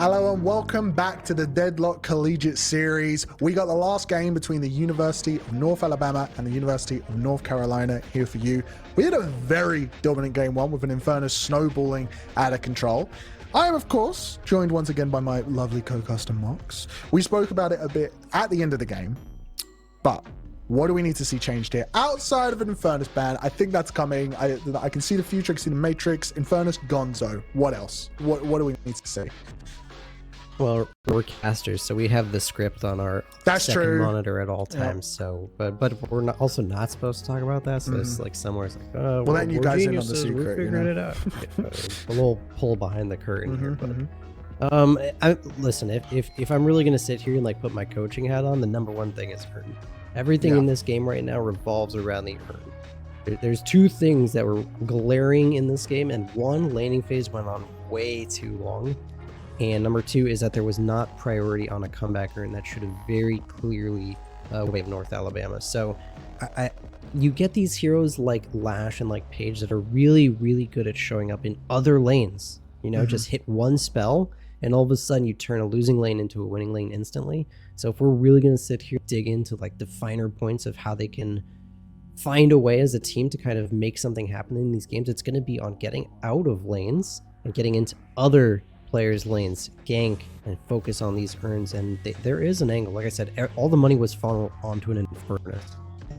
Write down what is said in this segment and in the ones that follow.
Hello and welcome back to the Deadlock Collegiate Series. We got the last game between the University of North Alabama and the University of North Carolina here for you. We had a very dominant game one with an Infernus snowballing out of control. I am, of course, joined once again by my lovely co-custom Mox. We spoke about it a bit at the end of the game, but what do we need to see changed here? Outside of an Infernus ban, I think that's coming. I can see the future, I can see the Matrix, Infernus, Gonzo. What else? What do we need to see? Well, we're casters, so we have the script on our second monitor at all times. Yep. So, but we're also not supposed to talk about that. So it's like somewhere it's like, oh, well, then you guys in on the secret. We're figuring it out. A little pull behind the curtain here, but listen, if I'm really gonna sit here and like put my coaching hat on, the number one thing is urn. Everything in this game right now revolves around the urn. There's two things that were glaring in this game, and one, laning phase went on way too long. And number two is that there was not priority on a comeback urn that should have very clearly waved North Alabama. So you get these heroes like Lash and like Paige that are really, really good at showing up in other lanes. You know, just hit one spell and all of a sudden you turn a losing lane into a winning lane instantly. So if we're really going to sit here, dig into like the finer points of how they can find a way as a team to kind of make something happen in these games, it's going to be on getting out of lanes and getting into other players' lanes, gank, and focus on these urns. And there is an angle. Like I said, all the money was funneled onto an Infernus.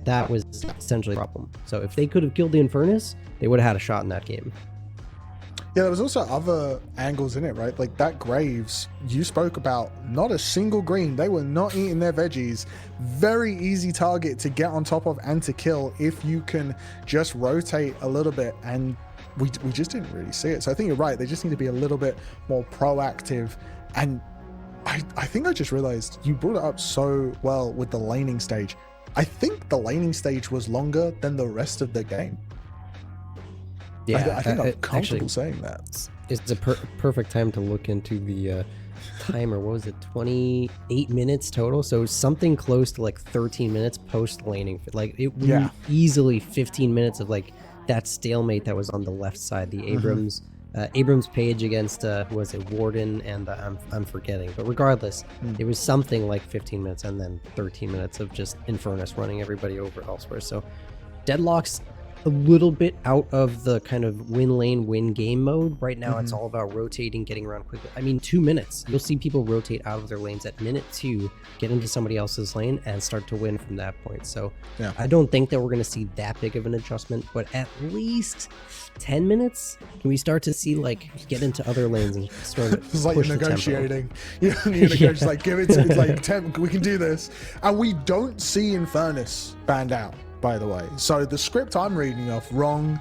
That was essentially the problem. So if they could have killed the Infernus, they would have had a shot in that game. Yeah, there was also other angles in it, right? Like that Graves, you spoke about, not a single green. They were not eating their veggies. Very easy target to get on top of and to kill if you can just rotate a little bit, and we just didn't really see it. So I think you're right. They just need to be a little bit more proactive. And I think I just realized you brought it up so well with the laning stage. I think the laning stage was longer than the rest of the game. Yeah, I think I'm comfortable saying that. It's a perfect time to look into the timer. What was it? 28 minutes total. So something close to like 13 minutes post laning. Like it was easily 15 minutes of like that stalemate that was on the left side. The Abrams Abrams Page against who was it, Warden, and I'm forgetting. But regardless, it was something like 15 minutes and then 13 minutes of just Infernus running everybody over elsewhere. So Deadlock's a little bit out of the kind of win lane, win game mode. Right now, it's all about rotating, getting around quickly. I mean, 2 minutes. You'll see people rotate out of their lanes at minute 2, get into somebody else's lane, and start to win from that point. So I don't think that we're going to see that big of an adjustment, but at least 10 minutes, can we start to see, like, get into other lanes and start it's like you're negotiating. You're negotiating, like, give it to, it's like, 10, we can do this. And we don't see Infernus banned out, by the way. So the script I'm reading off wrong.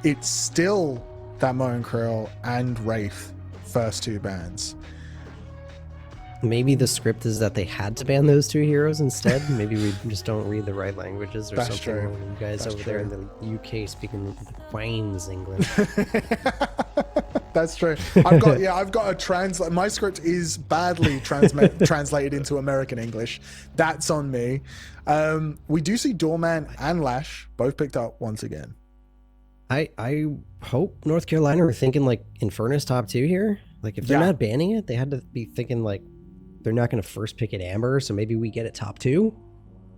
It's still that Mo and Krill and Wraith first 2 bans. Maybe the script is that they had to ban those 2 heroes instead. Maybe we just don't read the right languages or something. True. You guys over there in the UK speaking the Queen's English. That's true. I've got a translate. My script is badly translated into American English. That's on me. We do see Doorman and Lash both picked up once again. I hope North Carolina are thinking like Infernus top 2 here. Like if they're not banning it, they had to be thinking like they're not going to first pick it Amber, so maybe we get it top 2.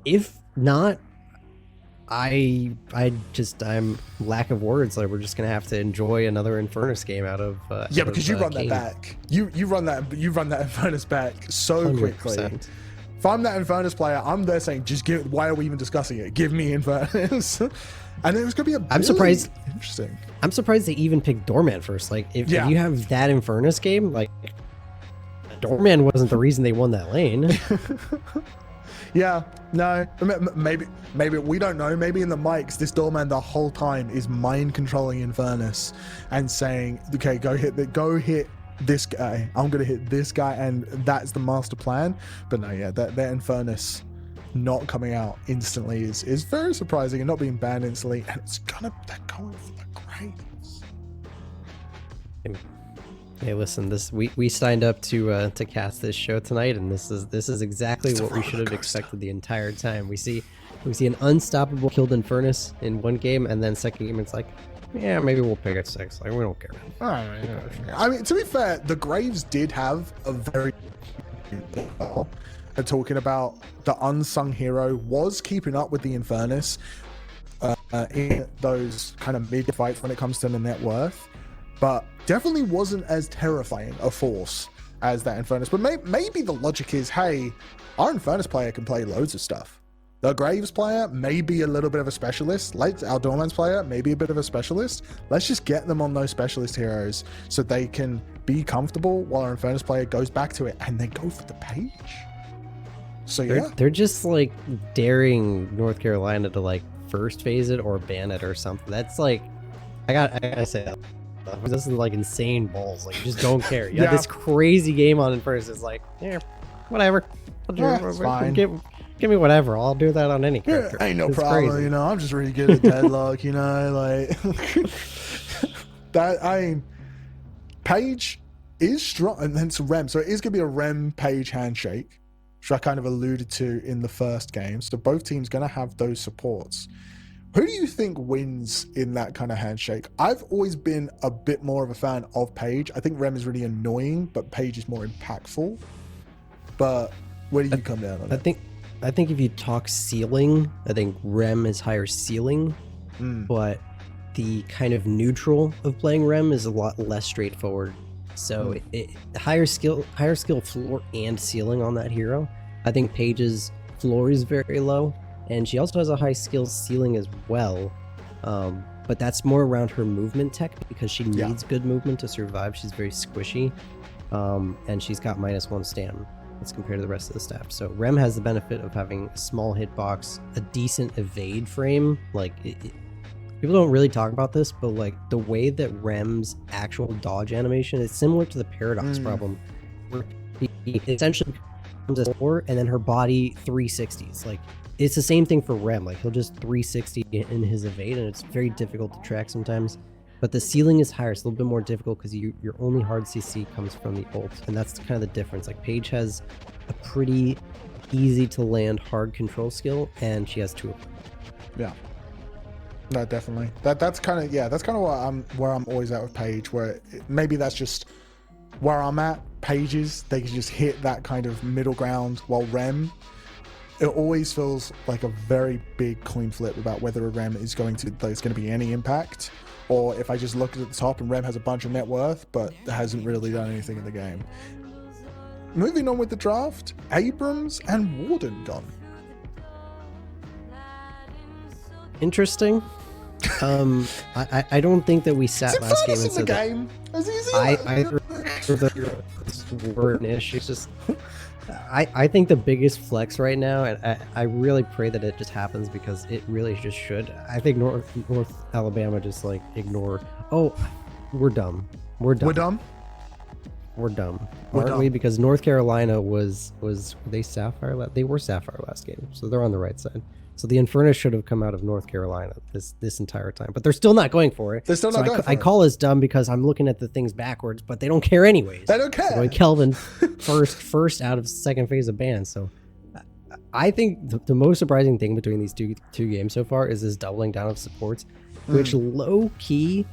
If not, I'm lack of words. Like we're just gonna have to enjoy another Infernus game out of because you run that back. You run that Infernus back so 100%. Quickly. If I'm that Infernus player, I'm there saying, just give. Why are we even discussing it? Give me Infernus. And it was gonna be I'm surprised. Interesting. I'm surprised they even picked Doorman first. Like if you have that Infernus game, like Doorman wasn't the reason they won that lane. Yeah, no, maybe we don't know. Maybe in the mics, this Doorman the whole time is mind controlling Infernus and saying, "Okay, go hit this guy. I'm gonna hit this guy," and that's the master plan. But no, that Infernus not coming out instantly is very surprising, and not being banned instantly. And they're going for the Graves. Hey, listen, we signed up to cast this show tonight, and this is exactly what we should have expected the entire time. We see an unstoppable killed Infernus in one game, and then second game it's like, yeah, maybe we'll pick at 6. Like, we don't care. I mean, to be fair, the Graves did have a very talking about the unsung hero was keeping up with the Infernus in those kind of mid fights when it comes to the net worth, but definitely wasn't as terrifying a force as that Infernus. But maybe the logic is, hey, our Infernus player can play loads of stuff. The Graves player may be a little bit of a specialist. Like our Doorman's player, maybe a bit of a specialist. Let's just get them on those specialist heroes so they can be comfortable while our Infernus player goes back to it and then go for the page. So yeah. They're just like daring North Carolina to like first phase it or ban it or something. That's like, I gotta say that. This is like insane balls. Like, you just don't care. You have this crazy game on in first. It's like, yeah, whatever. It's fine. Give me whatever. I'll do that on any character. Ain't no problem. Crazy. You know, I'm just really good at Deadlock. You know, like that. I mean, Page is strong, and then it's Rem. So it is gonna be a Rem Page handshake, which I kind of alluded to in the first game. So both teams gonna have those supports. Who do you think wins in that kind of handshake? I've always been a bit more of a fan of Page. I think Rem is really annoying, but Page is more impactful. But where do you come down on it? I think if you talk ceiling, I think Rem is higher ceiling, but the kind of neutral of playing Rem is a lot less straightforward. So higher skill floor and ceiling on that hero. I think Page's floor is very low, and she also has a high skill ceiling as well. But that's more around her movement tech because she needs good movement to survive. She's very squishy, and she's got -1 stam as compared to the rest of the staff. So Rem has the benefit of having a small hitbox, a decent evade frame. Like people don't really talk about this, but like the way that Rem's actual dodge animation is similar to the paradox problem, where he essentially comes as 4 and then her body 360s. Like it's the same thing for Rem. Like he'll just 360 in his evade, and it's very difficult to track sometimes. But the ceiling is higher. It's a little bit more difficult because your only hard CC comes from the ult, and that's kind of the difference. Like Paige has a pretty easy to land hard control skill, and she has 2 of them. Yeah, no, definitely. That's kind of where I'm always at with Paige. Where maybe that's just where I'm at. Pages, they can just hit that kind of middle ground, while Rem, it always feels like a very big coin flip about whether a Rem is there's going to be any impact. Or if I just look at the top and Rem has a bunch of net worth, but hasn't really done anything in the game. Moving on with the draft, Abrams and Warden gone. Interesting. I don't think that we sat last game and said game. Were an issue. Just I think the biggest flex right now, and I really pray that it just happens because it really just should. I think North Alabama just like ignore. Oh, we're dumb. We're dumb. Aren't we? Because North Carolina was they Sapphire? They were Sapphire last game, so they're on the right side. So the Infernus should have come out of North Carolina this entire time, but they're still not going for it. They're still not going for it. I call us dumb because I'm looking at the things backwards, but they don't care anyways. They don't care. Going Kelvin first out of second phase of ban. So I think the most surprising thing between these two games so far is this doubling down of supports, which low key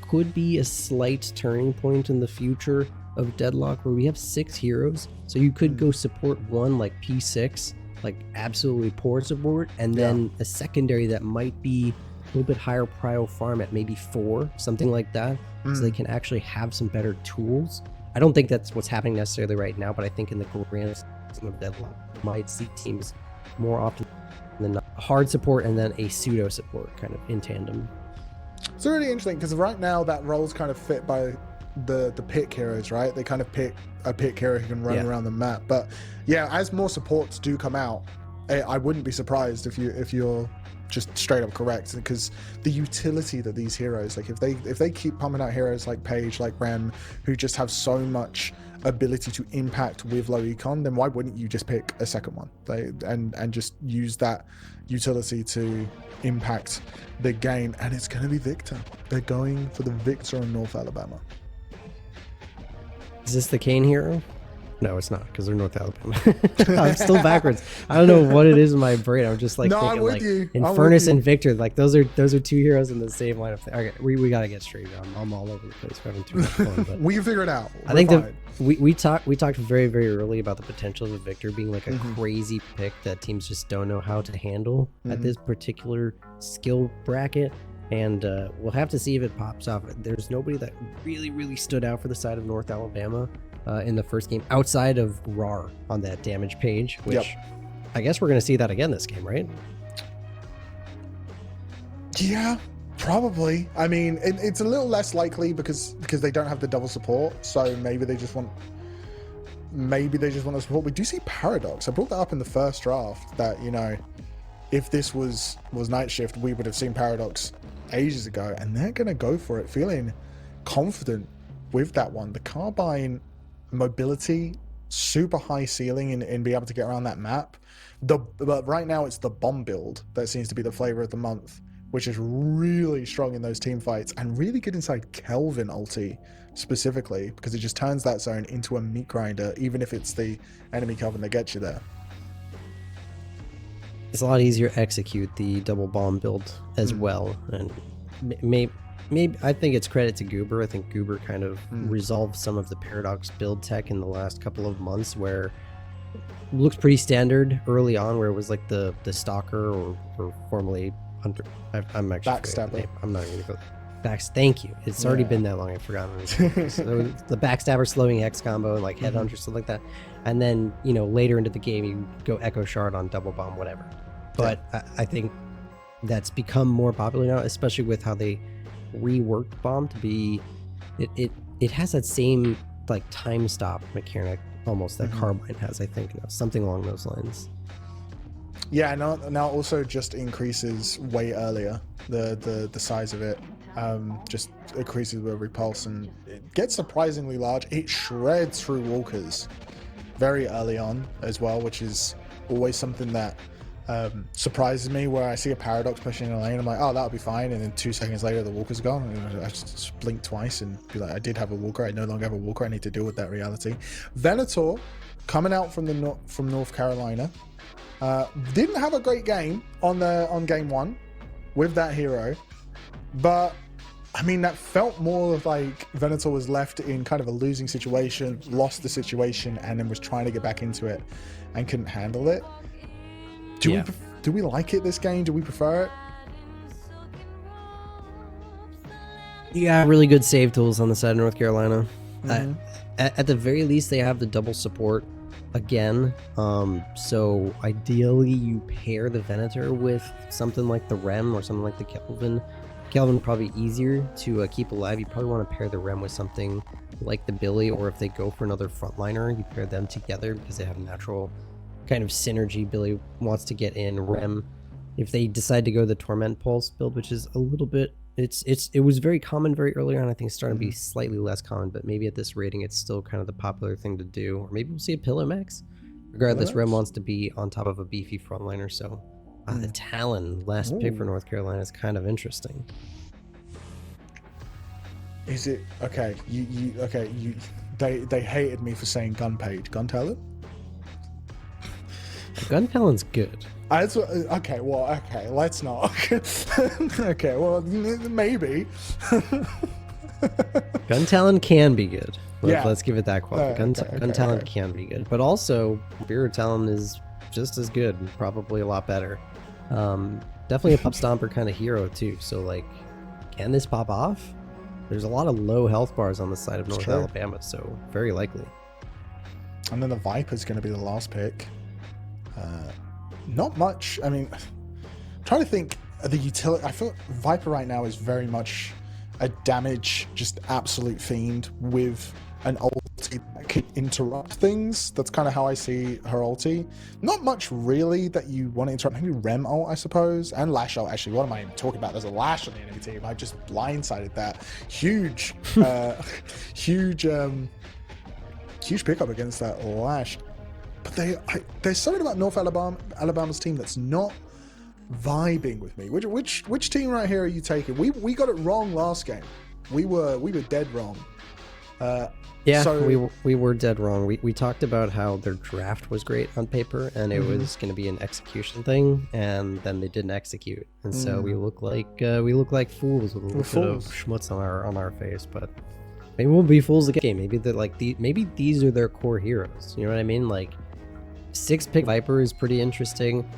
could be a slight turning point in the future of Deadlock, where we have 6 heroes. So you could go support one like P6. Like absolutely poor support, and then a secondary that might be a little bit higher prio farm at maybe 4, something like that, so they can actually have some better tools. I don't think that's what's happening necessarily right now, but I think in the grand scheme of Deadlock, you might see teams more often than not hard support and then a pseudo support kind of in tandem. It's really interesting because right now that role's kind of fit by the pick heroes, right? They kind of pick a pick hero who can run around the map. But yeah, as more supports do come out, I wouldn't be surprised if you're just straight up correct, because the utility that these heroes, like if they keep pumping out heroes like Paige, like Rem, who just have so much ability to impact with low econ, then why wouldn't you just pick a second one and just use that utility to impact the game? And it's going to be Victor. They're going for the Victor in North Alabama. Is this the Kane hero? No, it's not, because they're North Alabama. I'm still backwards. I don't know what it is in my brain. I'm just like thinking like Infernus and Victor, like those are two heroes in the same lineup. Okay, we gotta get straight. I'm all over the place. We're having too much fun. But we can figure it out. I think we talked very, very early about the potential of Victor being like a crazy pick that teams just don't know how to handle at this particular skill bracket. And we'll have to see if it pops off. There's nobody that really, really stood out for the side of North Alabama in the first game outside of RAR on that damage page, which I guess we're going to see that again this game, right? Yeah, probably. I mean, it's a little less likely because they don't have the double support. So maybe they just want the support. We do see Paradox. I brought that up in the first draft that, you know, if this was Night Shift, we would have seen Paradox ages ago, and they're going to go for it, feeling confident with that one. The Carbine mobility, super high ceiling and be able to get around that map. But right now it's the bomb build that seems to be the flavor of the month, which is really strong in those team fights and really good inside Kelvin ulti specifically, because it just turns that zone into a meat grinder, even if it's the enemy Kelvin that gets you there. It's a lot easier to execute the double bomb build as well, and maybe I think it's credit to Goober. I think Goober kind of resolved some of the Paradox build tech in the last couple of months, where it looks pretty standard early on, where it was like the Stalker or formerly Hunter. I'm actually Backstabber. I'm not even gonna go. Thank you. It's already been that long. I've forgotten. So the Backstabber slowing X combo and like Headhunter, stuff like that. And then, you know, later into the game, you go Echo Shard on double bomb, whatever. But I think that's become more popular now, especially with how they reworked bomb to be. It has that same like time stop mechanic almost that Carbine has. I think something along those lines. Yeah, now also just increases way earlier the size of it. Just increases with repulse, and it gets surprisingly large. It shreds through walkers very early on as well, which is always something that surprises me, where I see a Paradox pushing in a lane, I'm like, oh, that'll be fine, and then 2 seconds later the walker's gone, and I just blink twice and be like, I did have a walker, I no longer have a walker, I need to deal with that reality. Venator coming out from North Carolina, didn't have a great game on game 1 with that hero, but I mean, that felt more of like Venator was left in kind of a losing situation, lost the situation, and then was trying to get back into it and couldn't handle it. Do we like it this game? Do we prefer it? Yeah, really good save tools on the side of North Carolina. At the very least, they have the double support again. So ideally, you pair the Venator with something like the Rem or something like the Kelvin. Kelvin probably easier to keep alive. You probably want to pair the Rem with something like the Billy, or if they go for another frontliner, you pair them together because they have natural kind of synergy. Billy wants to get in Rem. If they decide to go the Torment Pulse build, which is a little bit, it was very common very early on. I think it's starting to be slightly less common, but maybe at this rating it's still kind of the popular thing to do. Or maybe we'll see a Pillow Max. Regardless, Rem wants to be on top of a beefy frontliner, so the Talon, last pick for North Carolina, is kind of interesting. Is it okay? They hated me for saying Gun Page. Gun Talon? Gun Talon's good. Okay, let's not. Okay, well, maybe. Gun Talon can be good. Let's give it that quality. Gun Talon okay. can be good. But also, Beer Talon is just as good, probably a lot better. Definitely a Pup Stomper kind of hero, too. So, like, can this pop off? There's a lot of low health bars on the side of North Alabama, so very likely. And then the Viper's going to be the last pick. Not much. I mean, I'm trying to think of the utility. I feel Viper right now is very much a damage, just absolute fiend with an ulti that can interrupt things. That's kind of how I see her ulti. Not much really that you want to interrupt. Maybe Rem ult, I suppose, and Lash ult. Actually, what am I even talking about? There's a Lash on the enemy team. I just blindsided that. Huge pickup against that Lash. But there's something about North Alabama's team that's not vibing with me. Which team right here are you taking? We got it wrong last game. We were dead wrong. Yeah, so, we were dead wrong. We talked about how their draft was great on paper, and it was going to be an execution thing, and then they didn't execute, and so we look like fools with a little bit of schmutz on our face. But maybe we'll be fools again. Maybe they're like maybe these are their core heroes. You know what I mean? Like 6-pick Viper is pretty interesting.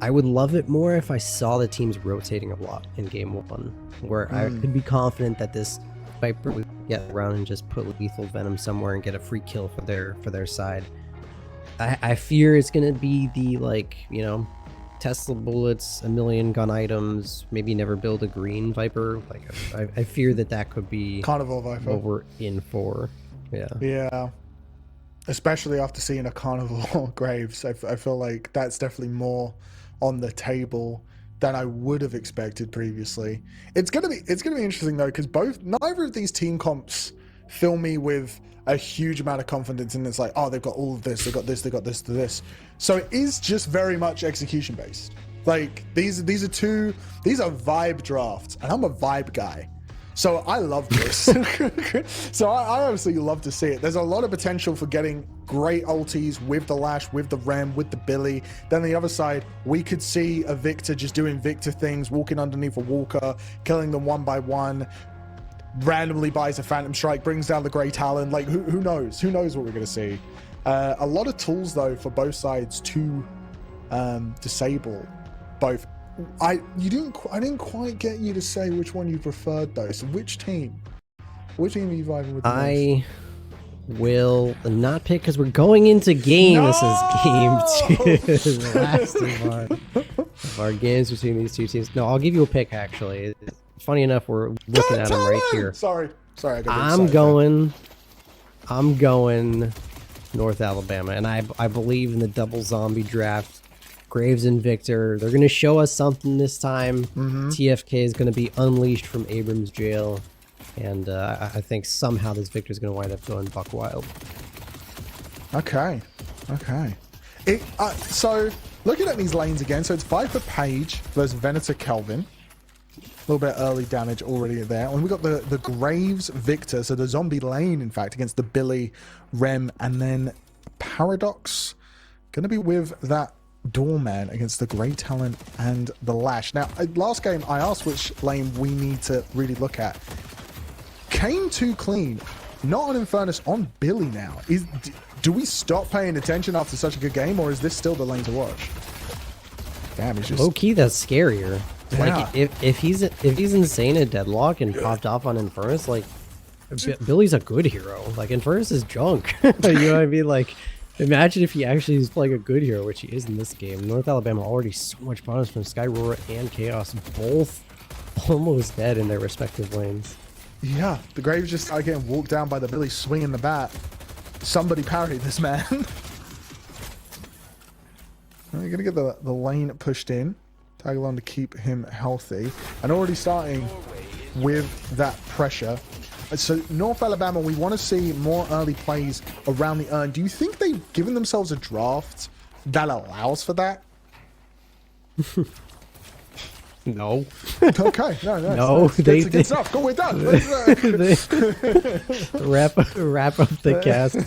I would love it more if I saw the teams rotating a lot in game 1, where I could be confident that this Viper would get around and just put lethal venom somewhere and get a free kill for their side. I fear it's gonna be the, like, you know, Tesla bullets, a million gun items, maybe never build a green Viper. Like I fear that could be Carnival Viper. What we're in for. Yeah. Especially after seeing a Carnival Graves, I feel like that's definitely more on the table than I would have expected previously. It's gonna be interesting though, because neither of these team comps fill me with a huge amount of confidence, and it's like, oh, they've got all of this, they've got this, they've got this to this. So it is just very much execution based. Like these are vibe drafts, and I'm a vibe guy. So I love this. So I obviously love to see it. There's a lot of potential for getting great ultis with the Lash, with the Rem, with the Billy. Then the other side, we could see a Victor just doing Victor things, walking underneath a Walker, killing them one by one, randomly buys a Phantom Strike, brings down the Grey Talon. Like, who knows? Who knows what we're going to see? A lot of tools, though, for both sides to disable both. I didn't quite get you to say which one you preferred though. So which team are you vibing with the most? Will not pick because we're going into game. No! This is game 2. Last of our games between these two teams. No, I'll give you a pick actually. Funny enough, we're looking at them right here. Sorry. I'm going North Alabama, and I believe in the double zombie draft. Graves and Victor, they're going to show us something this time. TFK is going to be unleashed from Abrams jail. And I think somehow this Victor is going to wind up going buck wild. Okay. So, looking at these lanes again, so it's Viper Page versus Venator Kelvin. A little bit early damage already there. And we got the Graves Victor, so the zombie lane, in fact, against the Billy, Rem, and then Paradox. Going to be with that Doorman against the Grey Talon and the Lash. Now, last game I asked which lane we need to really look at. Came too clean, not on Infernus, on Billy now. Do we stop paying attention after such a good game, or is this still the lane to watch? Damn, he's just low key. That's scarier. Yeah. Like if he's insane at Deadlock and popped off on Infernus, like Billy's a good hero. Like Infernus is junk. You know what I mean? Like, imagine if he actually is playing a good hero, which he is in this game. North Alabama already so much bonus from Skyroar and Chaos, both almost dead in their respective lanes. Yeah, the Graves just started getting walked down by the Billy swinging the bat. Somebody parry this man. You're going to get the lane pushed in. Tag along to keep him healthy. And already starting with that pressure. So North Alabama, we want to see more early plays around the urn. Do you think they've given themselves a draft that allows for that? No. Okay. No. That's good stuff. Go, we're done. Wrap up the cast.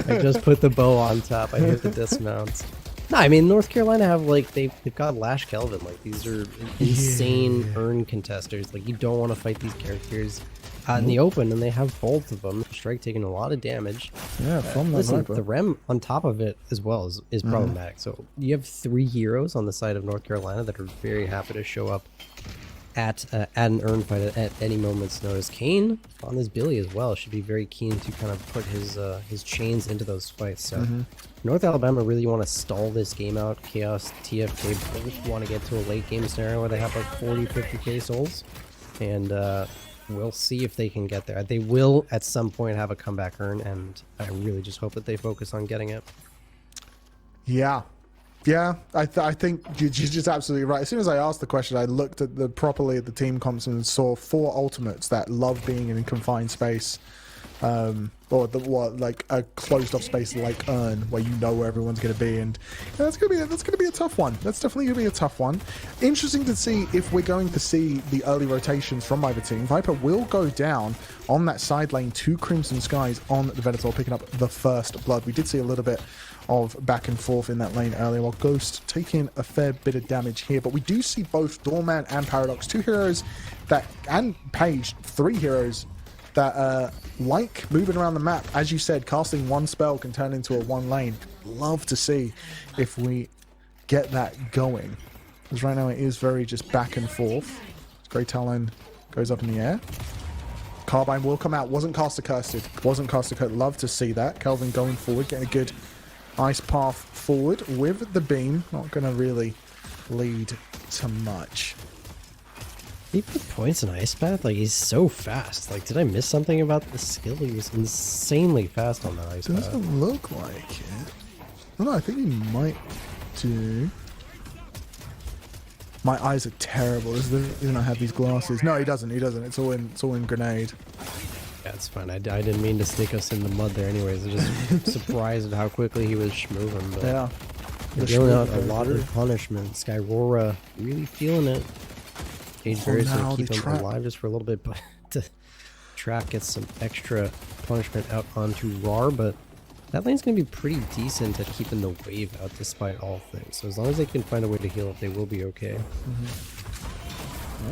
I just put the bow on top. I hit the dismounts. No, I mean North Carolina have they've got Lash Kelvin. Like these are insane urn contesters. Like you don't want to fight these characters in the open, and they have both of them. Strike taking a lot of damage. Yeah, from listen, the Rem on top of it as well is problematic. So you have 3 heroes on the side of North Carolina that are very happy to show up at an urn fight at any moment's notice. Kane on this Billy as well should be very keen to kind of put his chains into those fights. So North Alabama really want to stall this game out. Chaos, TFK both want to get to a late game scenario where they have like 40-50k souls, and we'll see if they can get there. They will at some point have a comeback urn, and I really just hope that they focus on getting it. Yeah, I think you're just absolutely right. As soon as I asked the question, I looked at properly at the team comps and saw 4 ultimates that love being in confined space. like a closed off space like Urn, where you know where everyone's going to be, and that's going to be a tough one. That's definitely going to be a tough one. Interesting to see if we're going to see the early rotations from either team. Viper will go down on that side lane to Crimson Skies on the Venator, picking up the first blood. We did see a little bit of back and forth in that lane earlier, while Ghost taking a fair bit of damage here, but we do see both Doorman and Paradox, two heroes that, and Page, three heroes that like moving around the map. As you said, casting one spell can turn into a one lane. Love to see if we get that going, because right now it is very just back and forth. Grey Talon goes up in the air. Carbine will come out. Wasn't caster cursed. Love to see that. Kelvin going forward, getting a good ice path forward with the beam. Not going to really lead to much. He put points in Ice Path? Like, he's so fast. Like, did I miss something about the skill? He was insanely fast on that Ice Path. Doesn't look like it. No, I think he might do. My eyes are terrible. This is the reason I have these glasses. No, he doesn't. It's all in grenade. Yeah, it's fine. I didn't mean to stick us in the mud there anyways. I'm just surprised at how quickly he was moving. But yeah. Dealing out a lot of punishment. Skyrora really feeling it. CEGEPs going to keep him alive just for a little bit, but the trap gets some extra punishment out onto RAR, but that lane's going to be pretty decent at keeping the wave out despite all things. So as long as they can find a way to heal it, they will be okay.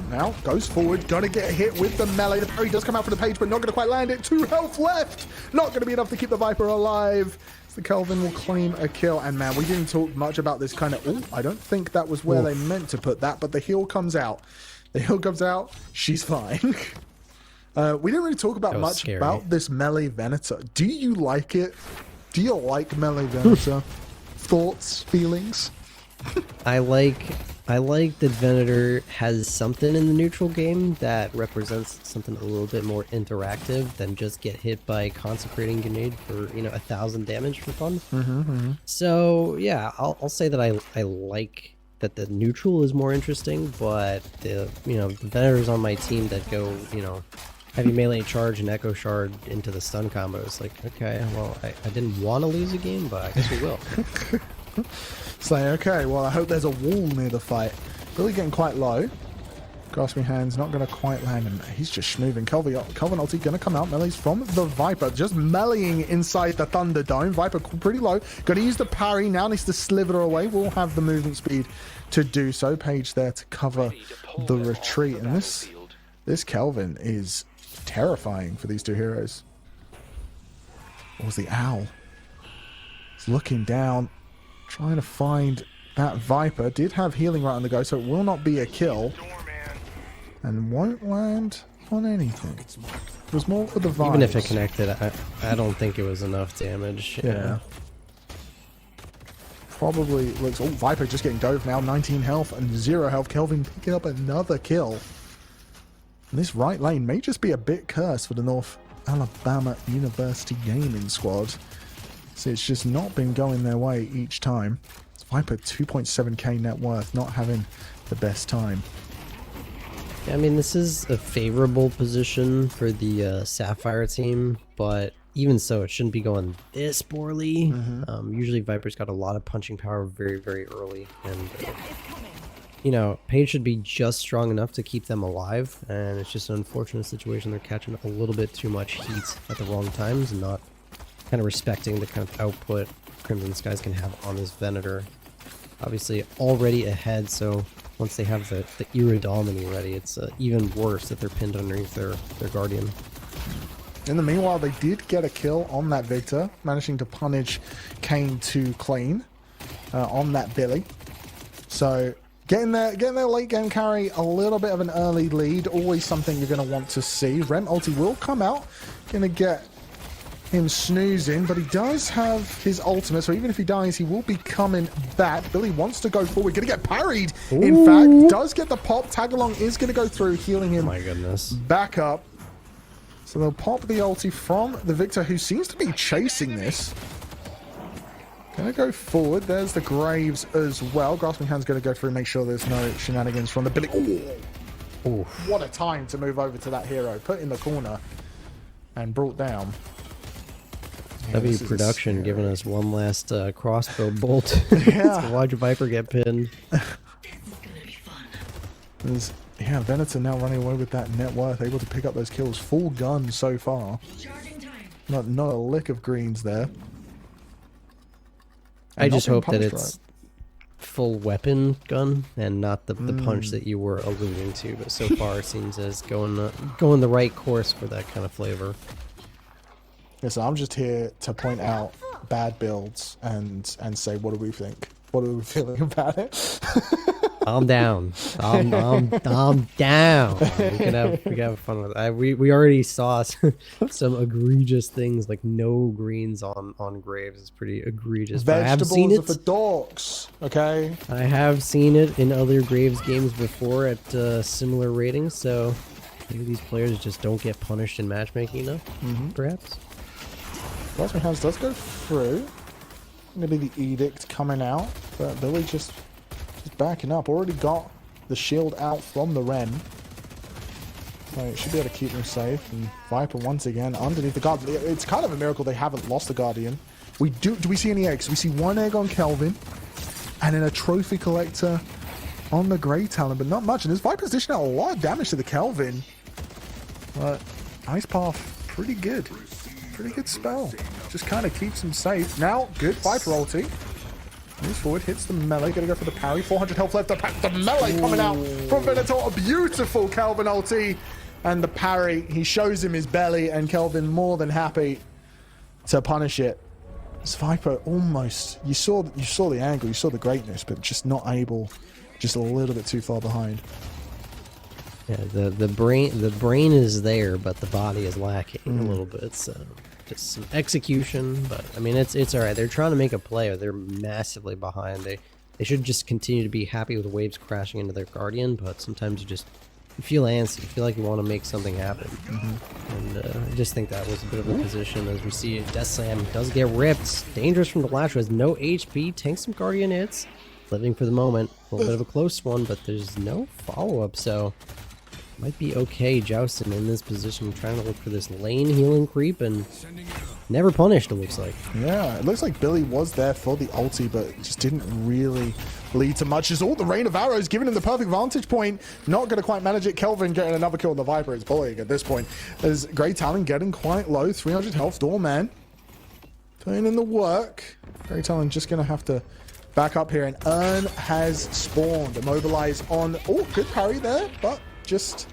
Now goes forward, gotta get hit with the melee. The parry does come out for the Page, but not gonna quite land it. 2 health left, not gonna be enough to keep the Viper alive. So Kelvin will claim a kill, and man, we didn't talk much about this kind of. Oh, I don't think that was where they meant to put that, but the heal comes out. She's fine. We didn't really talk about much about this melee Venator. Do you like it? Do you like melee Venator? Thoughts, feelings? I like that Venator has something in the neutral game that represents something a little bit more interactive than just get hit by Consecrating Grenade for 1,000 damage for fun. So yeah, I'll say that I like that the neutral is more interesting, but the Venators on my team that go heavy melee charge and echo shard into the stun combo is like, okay, well I didn't want to lose a game, but I guess we will. It's like, okay, well, I hope there's a wall near the fight. Really getting quite low. Grasping Hands not going to quite land him. He's just schmooving. Kelvin ulti going to come out. Melee's from the Viper. Just meleeing inside the Thunderdome. Viper pretty low. Going to use the parry. Now needs to slither away. Will have the movement speed to do so. Page there to cover the retreat. And this Kelvin is terrifying for these two heroes. What was the owl? He's looking down. Trying to find that Viper. Did have healing right on the go, so it will not be a kill. And won't land on anything. It was more for the vibes. Even if it connected, I don't think it was enough damage. Yeah. Probably looks... Oh, Viper just getting dove now. 19 health and 0 health. Kelvin picking up another kill. And this right lane may just be a bit cursed for the North Alabama University gaming squad. So it's just not been going their way each time. Viper 2.7k net worth, not having the best time. Yeah, I mean, this is a favorable position for the Sapphire team, but even so, it shouldn't be going this poorly. Usually Viper's got a lot of punching power very, very early, and Page should be just strong enough to keep them alive, and it's just an unfortunate situation. They're catching a little bit too much heat at the wrong times and not kind of respecting the kind of output Crimson Skies can have on this Venator. Obviously already ahead, so once they have the Iridomini ready, it's even worse that they're pinned underneath their Guardian. In the meanwhile, they did get a kill on that Victor, managing to punish Kane to clean on that Billy. So getting their late game carry, a little bit of an early lead, always something you're going to want to see. Rem ulti will come out, going to get him snoozing, but he does have his ultimate, so even if he dies, he will be coming back. Billy wants to go forward, gonna get parried. Ooh. In fact, does get the pop. Tagalong is gonna go through, healing him. Oh my goodness. Back up. So they'll pop the ulti from the Victor, who seems to be chasing this. Gonna go forward. There's the Graves as well. Grasping Hand's gonna go through, make sure there's no shenanigans from the Billy. Ooh. What a time to move over to that hero. Put in the corner. and brought down. Yeah, W this is Production giving us one last crossbow bolt. Yeah. To watch Viper get pinned. Yeah, Venator now running away with that net worth, able to pick up those kills. Full gun so far. Not a lick of greens there. I just hope that it's full weapon gun and not the punch that you were alluding to. But so far, it seems as going the right course for that kind of flavor. Yeah, so I'm just here to point out bad builds and say, what do we think? What are we feeling about it? I'm down. I'm down. We can have fun with it. We already saw some egregious things like no greens on Graves. It's pretty egregious. Vegetables I have seen it are for dorks, okay? I have seen it in other Graves games before at similar ratings, so maybe these players just don't get punished in matchmaking enough, perhaps. Blasphemy Hands does go through. Going to be the Edict coming out, but Billy just backing up. Already got the shield out from the Ren. So it should be able to keep them safe. And Viper once again underneath the guard. It's kind of a miracle they haven't lost the Guardian. Do we see any eggs? We see one egg on Kelvin, and then a trophy collector on the Grey Talon, but not much. And this Viper's dishing out a lot of damage to the Kelvin. But Ice Path, pretty good. Pretty good spell. Just kind of keeps him safe. Now, good Viper ulti. Moves forward, hits the melee. Gonna go for the parry. 400 health left. The melee coming out from Venator. A beautiful Kelvin ulti. And the parry. He shows him his belly, and Kelvin more than happy to punish it. This Viper almost... You saw the angle. You saw the greatness, but just not able. Just a little bit too far behind. Yeah, the brain is there, but the body is lacking a little bit. So just some execution, but I mean it's all right. They're trying to make a play. They're massively behind. They should just continue to be happy with waves crashing into their Guardian, but sometimes you feel antsy. You feel like you want to make something happen. And I just think that was a bit of a position as we see Death Slam does get ripped. Dangerous from the Lash, has no HP, tanks some Guardian hits, living for the moment. A little bit of a close one, but there's no follow-up, so might be okay jousting in this position, trying to look for this lane healing creep, and never punished, it looks like. Yeah, it looks like Billy was there for the ulti, but it just didn't really lead to much. Just all the rain of arrows giving him the perfect vantage point. Not going to quite manage it. Kelvin getting another kill on the Viper. It's bullying at this point. There's Grey Talon getting quite low. 300 health. Doorman putting in the work. Grey Talon just going to have to back up here, and Urn has spawned. Immobilize on... Oh, good parry there, but just...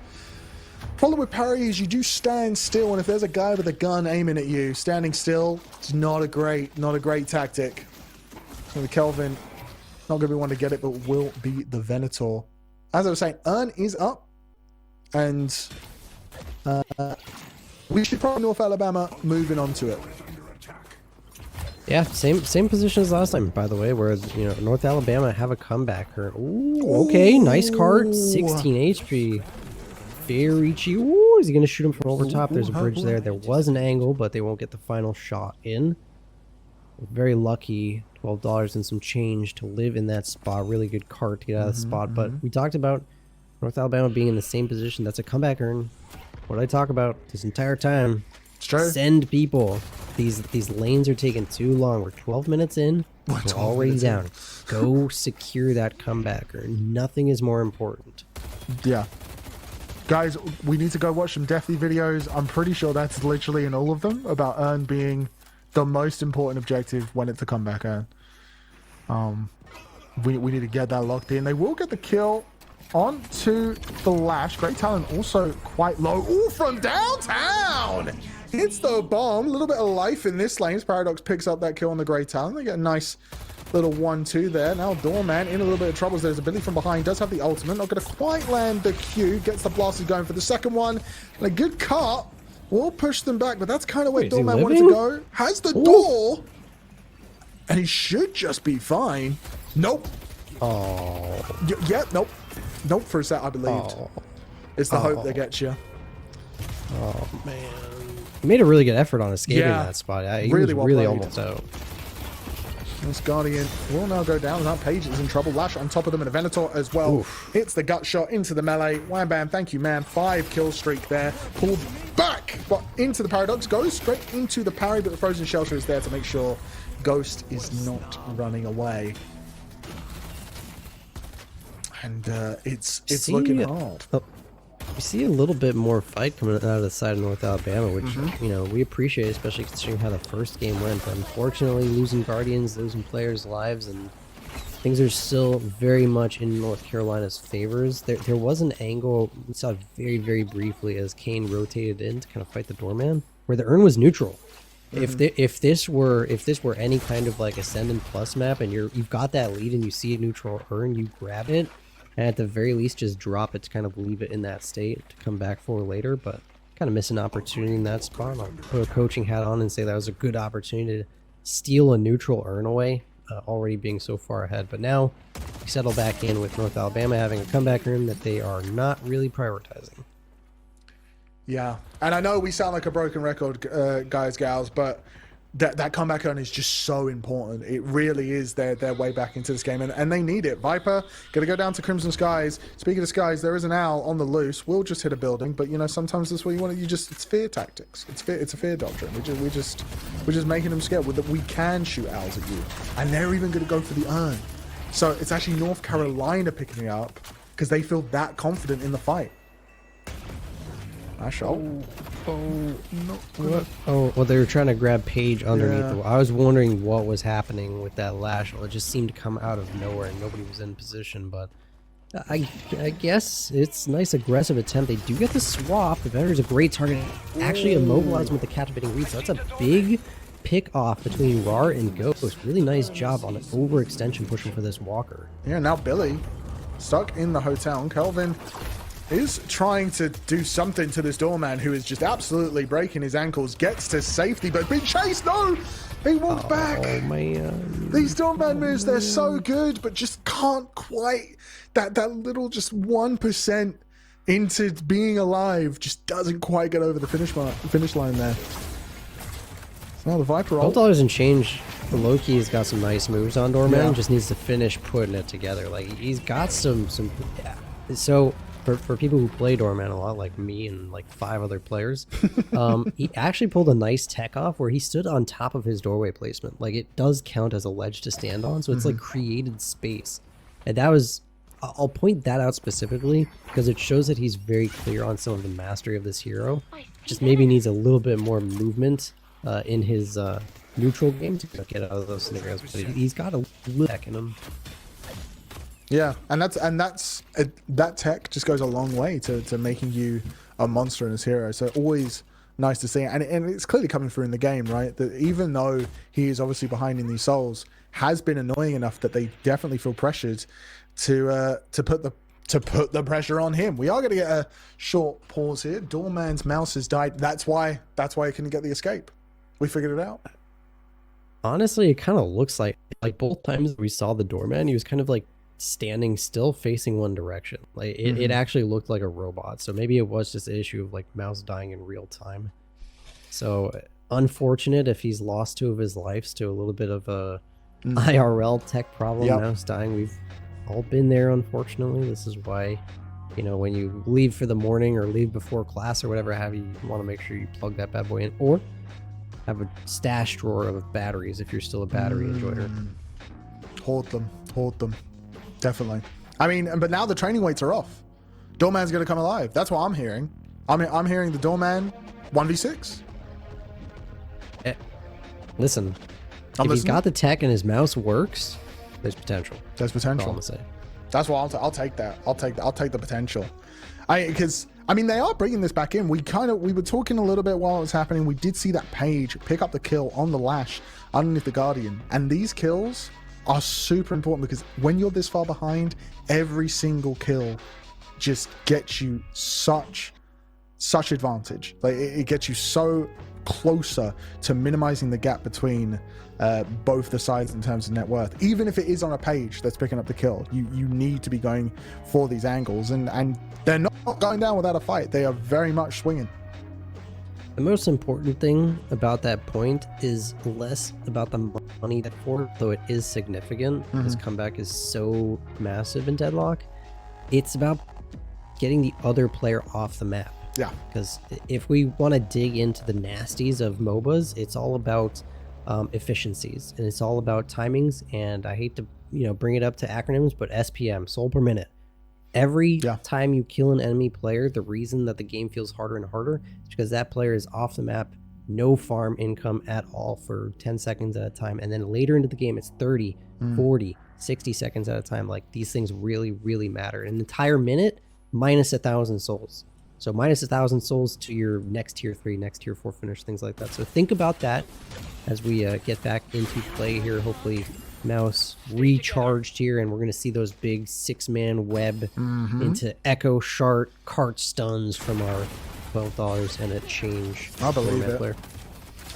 Problem with parry is you do stand still, and if there's a guy with a gun aiming at you, standing still is not a great tactic. So the Kelvin, not going to be one to get it, but will be the Venator. As I was saying, Urn is up, and we should probably North Alabama moving on to it. Yeah, same position as last time, by the way, where North Alabama have a comebacker. Ooh, okay, nice card, 16 HP. Very cheap. Ooh, is he going to shoot him from over top? There's a bridge there. There was an angle, but they won't get the final shot in. Very lucky, $12 and some change to live in that spot. Really good card to get out of the spot. But we talked about North Alabama being in the same position. That's a comeback earn. What did I talk about this entire time? It's true. Send people. These lanes are taking too long. We're 12 minutes in. We're already down. Go secure that comebacker. Nothing is more important. Yeah. Guys, we need to go watch some Deathy videos. I'm pretty sure that's literally in all of them about Urn being the most important objective when it's a comeback Urn. We need to get that locked in. They will get the kill onto the Lash. Grey Talon also quite low. Ooh, from downtown! Hits the bomb. A little bit of life in this lane. Paradox picks up that kill on the Grey Talon. They get a nice little 1-2 there. Now Doorman in a little bit of trouble. There's a Billy from behind. Does have the ultimate. Not going to quite land the Q. Gets the blasters going for the second one. And a good cut. Will push them back, but that's kind of where Doorman wanted to go. Has the door. And he should just be fine. Nope. Oh. Yeah, nope. Nope for a set, I believed. Oh. It's the hope that gets you. Oh, man. He made a really good effort on escaping that spot. He was really almost out. This Guardian will now go down. That Page is in trouble. Lash on top of them, and a Venator as well. Oof. Hits the gut shot into the melee. Wham bam, thank you, man. 5 kill streak there. Pulled back, but into the Paradox, goes straight into the parry, but the Frozen Shelter is there to make sure Ghost is not running away. And it's looking hard. We see a little bit more fight coming out of the side of North Alabama, which, you know, we appreciate, especially considering how the first game went. Unfortunately, losing Guardians, losing players' lives, and things are still very much in North Carolina's favors. There was an angle we saw very, very briefly as Kane rotated in to kind of fight the doorman, where the urn was neutral. If this were any kind of like Ascendant Plus map, and you've got that lead and you see a neutral urn, you grab it, and at the very least just drop it to kind of leave it in that state to come back for later. But kind of miss an opportunity in that spot. I'll put a coaching hat on and say that was a good opportunity to steal a neutral urn away, already being so far ahead. But now we settle back in with North Alabama having a comeback urn that they are not really prioritizing. Yeah, and I know we sound like a broken record, guys, gals, but that comeback urn is just so important. It really is their way back into this game, and they need it. Viper gonna go down to Crimson Skies. Speaking of Skies, there is an owl on the loose. We'll just hit a building, but you know sometimes that's what you want. It's fear tactics. It's a fear doctrine. We're just making them scared. We can shoot owls at you, and they're even gonna go for the urn. So it's actually North Carolina picking me up because they feel that confident in the fight. Well, they were trying to grab Paige underneath the wall. I was wondering what was happening with that Lashel. It just seemed to come out of nowhere and nobody was in position, but I guess it's a nice aggressive attempt. They do get the swap. The Veter's a great target. Actually immobilized with the captivating read, so that's a big pick off between RAR and Ghost. Really nice job on an overextension pushing for this Walker. Yeah, now Billy stuck in the hotel. Kelvin is trying to do something to this doorman who is just absolutely breaking his ankles. Gets to safety, but being chased. No! He walked back. Oh, man. These doorman moves, they're so good, but just can't quite. That little just 1% into being alive just doesn't quite get over the finish line there. So now the Viper ult. $12 and change. The Loki has got some nice moves on doorman. Yeah. Just needs to finish putting it together. Like, he's got some yeah. So for people who play doorman a lot, like me and like 5 other players, he actually pulled a nice tech off where he stood on top of his doorway placement. Like, it does count as a ledge to stand on, so it's like created space. And that was, I'll point that out specifically because it shows that he's very clear on some of the mastery of this hero. Just maybe needs a little bit more movement in his neutral game to get out of those scenarios. But he's got a little tech in him. Yeah, and that tech just goes a long way to making you a monster in this hero. So always nice to see, and it's clearly coming through in the game, right? That even though he is obviously behind in these souls, has been annoying enough that they definitely feel pressured to put the pressure on him. We are going to get a short pause here. Doorman's mouse has died. That's why he couldn't get the escape. We figured it out. Honestly, it kind of looks like both times we saw the doorman, he was kind of like standing still facing one direction. Like it actually looked like a robot. So maybe it was just an issue of like mouse dying in real time. So unfortunate if he's lost 2 of his lives to a little bit of a IRL tech problem. Mouse dying. We've all been there, unfortunately. This is why, you know, when you leave for the morning or leave before class or whatever have you want to make sure you plug that bad boy in, or have a stash drawer of batteries if you're still a battery enjoyer. Hoard them. Definitely. I mean, but now the training weights are off. Doorman's going to come alive. That's what I'm hearing. I'm hearing the Doorman 1v6. Listen, if he's got the tech and his mouse works, there's potential. There's potential. That's all I'm gonna say. That's what I'll take that. I'll take the potential. Because I mean, they are bringing this back in. We were talking a little bit while it was happening. We did see that Paige pick up the kill on the Lash underneath the Guardian, and these kills are super important because when you're this far behind, every single kill just gets you such advantage. Like it gets you so closer to minimizing the gap between both the sides in terms of net worth. Even if it is on a Page that's picking up the kill, you need to be going for these angles, and they're not going down without a fight. They are very much swinging. The most important thing about that point is less about the money that for, though it is significant. This comeback is so massive in Deadlock. It's about getting the other player off the map. Yeah. Because if we want to dig into the nasties of MOBAs, it's all about efficiencies, and it's all about timings. And I hate to bring it up to acronyms, but SPM, soul per minute. Every time you kill an enemy player, the reason that the game feels harder and harder is because that player is off the map, no farm income at all for 10 seconds at a time. And then later into the game, it's 30, 40, 60 seconds at a time. Like, these things really, really matter. An entire minute, minus 1,000 souls. So minus 1,000 souls to your next tier 3, next tier 4 finish, things like that. So think about that as we get back into play here. Hopefully Mouse recharged here, and we're going to see those big 6-man web into Echo Shart cart stuns from our $12 and a change. I believe it.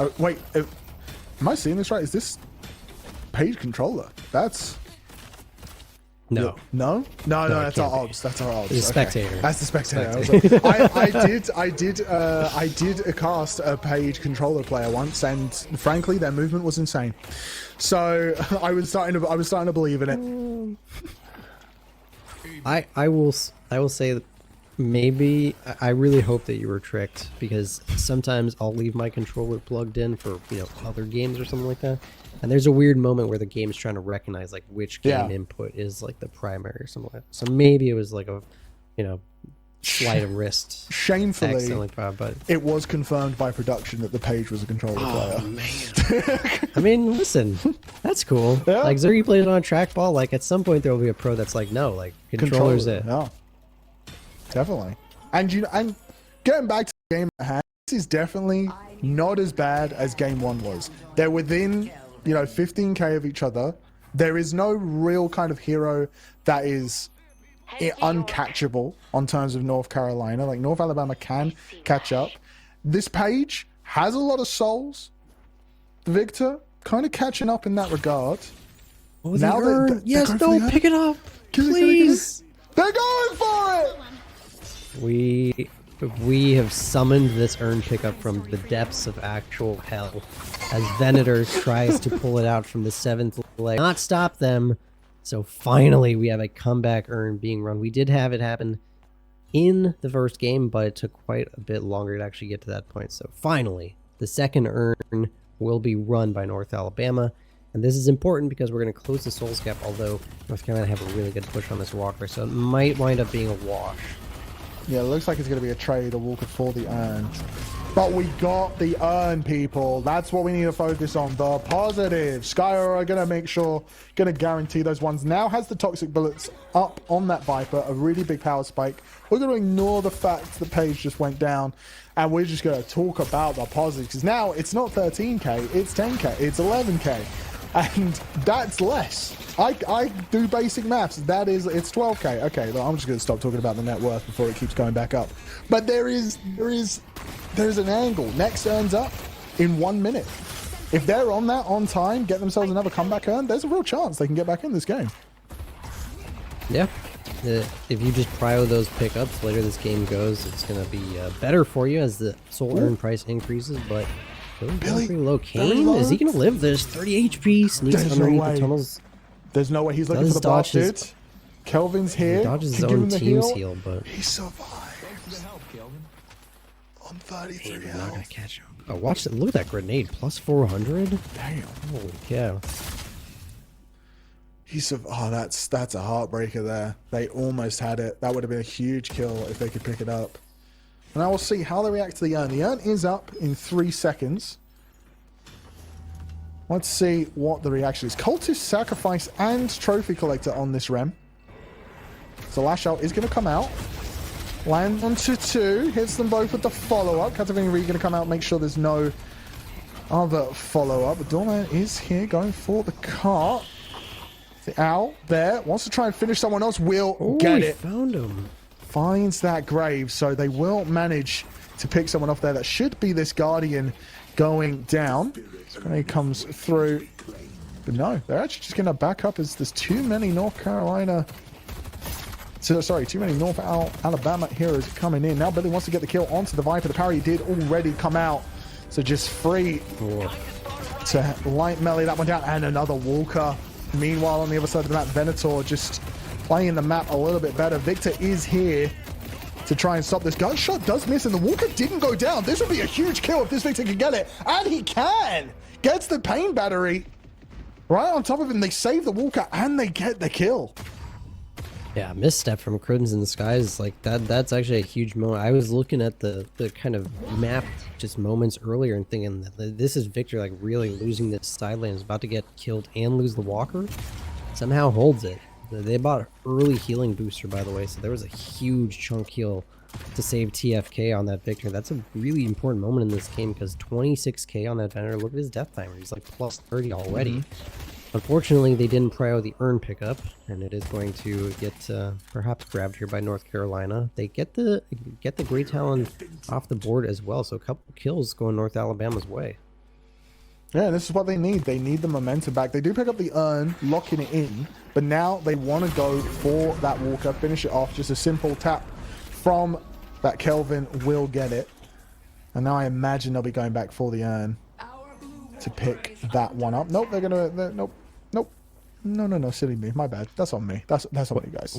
Oh, wait, am I seeing this right? Is this page controller? That's... No. No, that's our odds. That's our odds. The spectator. That's the spectator. I did cast a page controller player once, and frankly, their movement was insane. So I was starting to believe in it. I will say that maybe I really hope that you were tricked, because sometimes I'll leave my controller plugged in for other games or something like that. And there's a weird moment where the game's trying to recognize like which game input is like the primary or something like that. So maybe it was like a, sleight of wrist. Shamefully, but it was confirmed by production that the page was a controller player. Man. I mean, listen, that's cool. Yeah. Like, Zergy plays on a trackball. Like, at some point there will be a pro that's like, no, like, controller's it. Yeah, definitely. And and getting back to the game at hand, this is definitely not as bad as game 1 was. They're within 15k of each other. There is no real kind of hero that is uncatchable on terms of North Carolina. Like, North Alabama can catch up. This page has a lot of souls. Victor kind of catching up in that regard. Oh, now yes, no, pick it up, please. They're going for it. We have summoned this urn pickup from the depths of actual hell as Venator tries to pull it out from the 7th layer. Not stop them. So finally we have a comeback urn being run. We did have it happen in the first game, but it took quite a bit longer to actually get to that point. So finally, the second urn will be run by North Alabama. And this is important because we're going to close the Souls gap, although North Carolina have a really good push on this Walker, so it might wind up being a wash. Yeah, it looks like it's going to be a trade, a Walker for the urn. But we got the urn, people. That's what we need to focus on. The positive. Skyer are going to make sure, going to guarantee those ones. Now has the toxic bullets up on that Viper, a really big power spike. We're going to ignore the fact the page just went down, and we're just going to talk about the positives. Because now it's not 13k, it's 10k, it's 11k. And that's less. I do basic maths. It's 12k. Okay, I'm just going to stop talking about the net worth before it keeps going back up. But there's an angle. Next urns up in 1 minute. If they're on that on time, get themselves another comeback urn, there's a real chance they can get back in this game. Yeah. If you just prio those pickups, later this game goes, it's going to be better for you as the soul urn price increases, but Billy, pretty low. Kane, is he going to live this? 30 HP, sneaks underneath the tunnels. There's no way he's looking for the bastard. Kelvin's here. He dodges his own team's heal, but he survived. On 33 health. Not going to catch him. Oh, watch that. Look at that grenade. Plus 400. Damn. Holy cow. Oh, that's a heartbreaker there. They almost had it. That would have been a huge kill if they could pick it up. And I will see how they react to the urn. The urn is up in 3 seconds. Let's see what the reaction is. Cultist, Sacrifice, and Trophy Collector on this rem. So Lash Out is going to come out. Land onto 2. Hits them both with the follow-up. Catavini going to come out, make sure there's no other follow-up. But Doorman is here going for the cart. The Owl there. Wants to try and finish someone else. Will get it. Found him. Finds that grave. So they will manage to pick someone off there. That should be this Guardian going down. Grenade comes through. But no, they're actually just going to back up as there's too many North Carolina... too many North Alabama heroes coming in. Now Billy wants to get the kill onto the Viper. The parry did already come out. So just free to light melee that one down. And another Walker. Meanwhile, on the other side of the map, Venator just playing the map a little bit better. Victor is here to try and stop this. Gunshot does miss, and the Walker didn't go down. This would be a huge kill if this Victor can get it. And he can! Gets the pain battery right on top of him. They save the Walker, and they get the kill. Yeah, misstep from Crimson Skies, like that's actually a huge moment. I was looking at the kind of map just moments earlier and thinking that this is Victor like really losing this side lane, is about to get killed and lose the Walker. Somehow holds it. They bought early healing booster, by the way, so there was a huge chunk heal to save TFK on that Victor. That's a really important moment in this game because 26k on that Venator. Look at his death timer. He's like plus 30 already. Unfortunately, they didn't prio the Urn pickup, and it is going to get perhaps grabbed here by North Carolina. They get the Great Talon off the board as well, so a couple kills going North Alabama's way. Yeah, this is what they need. They need the momentum back. They do pick up the Urn, locking it in, but now they want to go for that Walker, finish it off. Just a simple tap from that Kelvin will get it. And now I imagine they'll be going back for the Urn to pick that one up. Nope, they're gonna. Nope. No, silly me. My bad. That's on me. That's on you guys.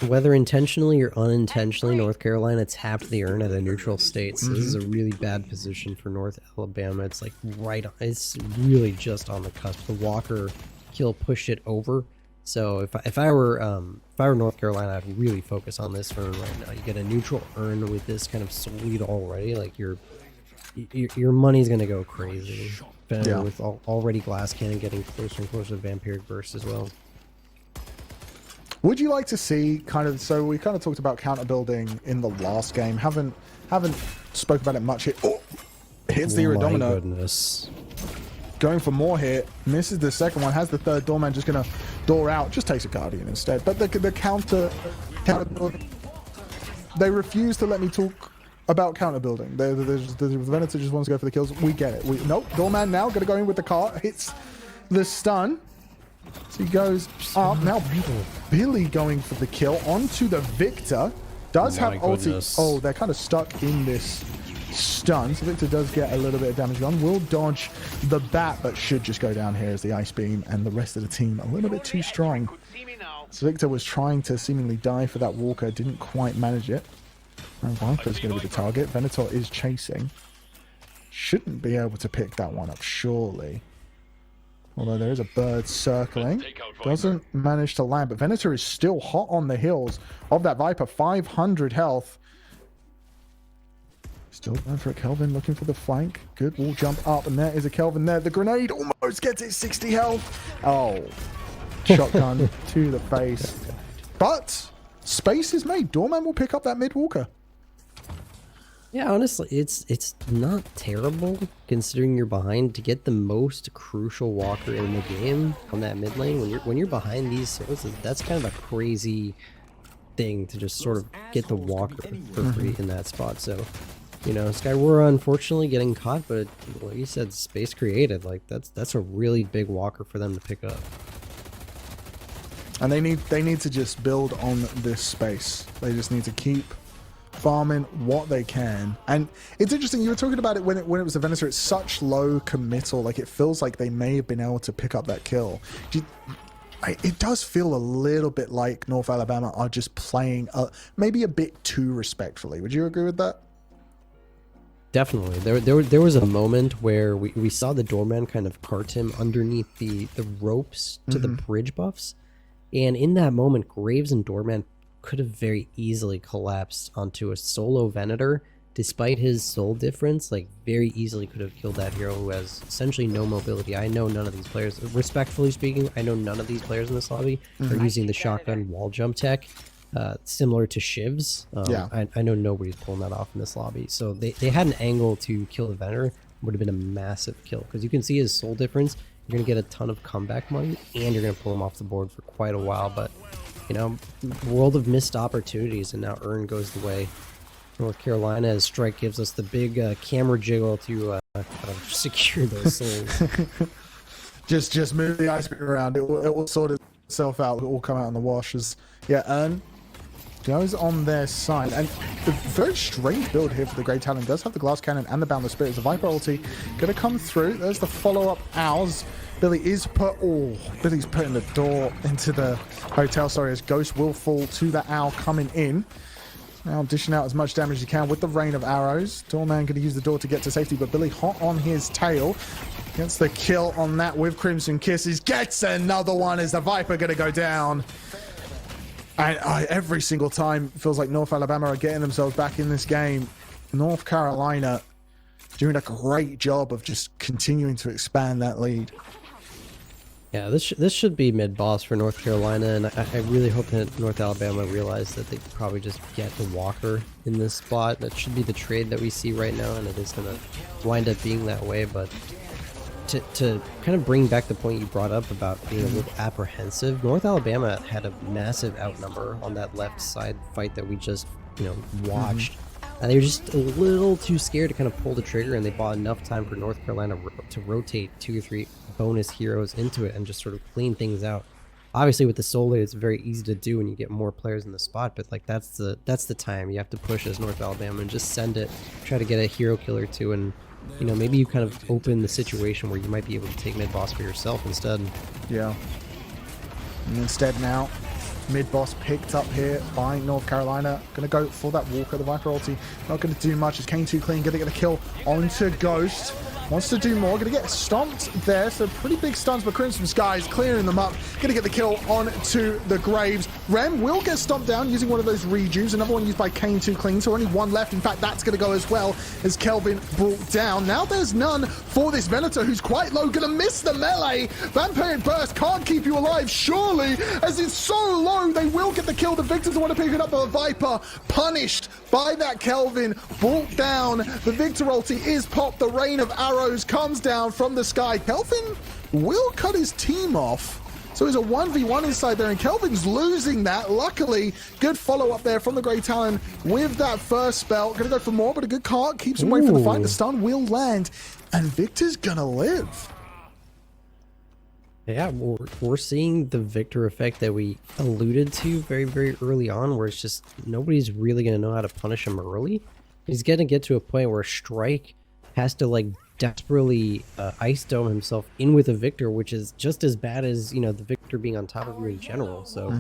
Whether intentionally or unintentionally, North Carolina tapped the Urn at a neutral state. So this is a really bad position for North Alabama. It's like right on. It's really just on the cusp. The Walker kill pushed it over. So if I were North Carolina, I'd really focus on this Urn right now. You get a neutral Urn with this kind of lead already. Like your money's gonna go crazy. Yeah. With already Glass Cannon getting closer and closer to Vampiric Burst as well. Would you like to see so we kind of talked about counter building in the last game. Haven't spoke about it much here. Oh, hits the Iridomino. My goodness. Going for more here. Misses the second one. Has the third Doorman just gonna door out. Just takes a Guardian instead. But the counter building. They refuse to let me talk about counter building. The Venator just wants to go for the kills. We get it. Nope. Doorman now gonna go in with the cart. Hits the stun. So he goes up. Now Billy going for the kill onto the Victor. Does have ulti. Oh, they're kind of stuck in this stun. So Victor does get a little bit of damage on. Will dodge the bat, but should just go down here as the Ice Beam and the rest of the team a little bit too strong. So Victor was trying to seemingly die for that Walker. Didn't quite manage it. And Viper's going to be the target. Venator is chasing. Shouldn't be able to pick that one up, surely. Although there is a bird circling. Doesn't manage to land, but Venator is still hot on the heels of that Viper. 500 health. Still going for a Kelvin, looking for the flank. Good wall jump up, and there is a Kelvin there. The grenade almost gets it 60 health. Oh, shotgun to the face. But space is made. Doorman will pick up that mid Walker. Yeah, honestly, it's not terrible considering you're behind. To get the most crucial Walker in the game on that mid lane when you're behind these sources, that's kind of a crazy thing to just sort of get the Walker for free in that spot. So, you know, Skywara unfortunately getting caught, but like you said, space created. Like that's a really big Walker for them to pick up. And they need to just build on this space. They just need to keep farming what they can. And it's interesting, you were talking about it when it was a Venator. It's such low committal. Like, it feels like they may have been able to pick up that kill. It does feel a little bit like North Alabama are just playing maybe a bit too respectfully. Would you agree with that? Definitely. There was a moment where we saw the Doorman kind of cart him underneath the ropes to the bridge buffs. And in that moment, Graves and Doorman could have very easily collapsed onto a solo Venator. Despite his soul difference, like, very easily could have killed that hero who has essentially no mobility. I know none of these players, respectfully speaking, I know none of these players in this lobby are using the shotgun wall jump tech, similar to Shiv's. I know nobody's pulling that off in this lobby. So they had an angle to kill the Venator. Would have been a massive kill, because you can see his soul difference. You're going to get a ton of comeback money, and you're going to pull him off the board for quite a while. But, you know, world of missed opportunities, and now Urn goes the way North Carolina, as Strike gives us the big camera jiggle to kind of secure those souls. just move the ice beam around. It will sort itself out. It will come out in the wash. Yeah, Urn goes on their side, and a very strange build here for the Great Talon. Does have the Glass Cannon and the Boundless Spirit. The Viper ulti gonna come through. There's the follow-up Owls. Billy is Billy's putting the door into the hotel. Sorry, as Ghost will fall to the Owl coming in. Now dishing out as much damage as he can with the rain of arrows. Doorman going to use the door to get to safety, but Billy hot on his tail. Gets the kill on that with Crimson Kisses. Gets another one. Is the Viper going to go down? And every single time, feels like North Alabama are getting themselves back in this game. North Carolina doing a great job of just continuing to expand that lead. Yeah, this should be mid-boss for North Carolina, and I really hope that North Alabama realize that they could probably just get the Walker in this spot. That should be the trade that we see right now, and it is going to wind up being that way. But to kind of bring back the point you brought up about being a little apprehensive, North Alabama had a massive outnumber on that left side fight that we just, watched. And they were just a little too scared to kind of pull the trigger, and they bought enough time for North Carolina to rotate 2 or 3 bonus heroes into it and just sort of clean things out. Obviously, with the Soul Aid, it's very easy to do when you get more players in the spot, but like that's the time you have to push as North Alabama and just send it, try to get a hero kill or two, and maybe you kind of open the situation where you might be able to take mid-boss for yourself instead. Yeah. And instead now, mid-boss picked up here by North Carolina. Going to go for that Walker, the Viper ulti. Not going to do much. As Kane too clean. Going to get a kill onto Ghost. Wants to do more. Going to get stomped there. So pretty big stunts, but Crimson Skies clearing them up. Going to get the kill onto the Graves. Rem will get stomped down using one of those rejuves. Another one used by Kane too clean. So only one left. In fact, that's going to go as well as Kelvin brought down. Now there's none for this Venator who's quite low. Going to miss the melee. Vampiric Burst can't keep you alive, surely, as it's so low. They will get the kill. The Victors want to pick it up, but Viper punished by that Kelvin. Brought down. The Victor ulti is popped. The rain of arrows comes down from the sky. Kelvin will cut his team off. So it's a 1v1 inside there, and Kelvin's losing that. Luckily, good follow-up there from the Grey Talon with that first spell. Gonna go for more, but a good cart keeps him away from the fight. The stun will land, and Victor's gonna live. Yeah, we're seeing the Victor effect that we alluded to very, very early on, where it's just nobody's really going to know how to punish him early. He's going to get to a point where Strike has to like desperately ice dome himself in with a Victor, which is just as bad as, the Victor being on top of you in general. So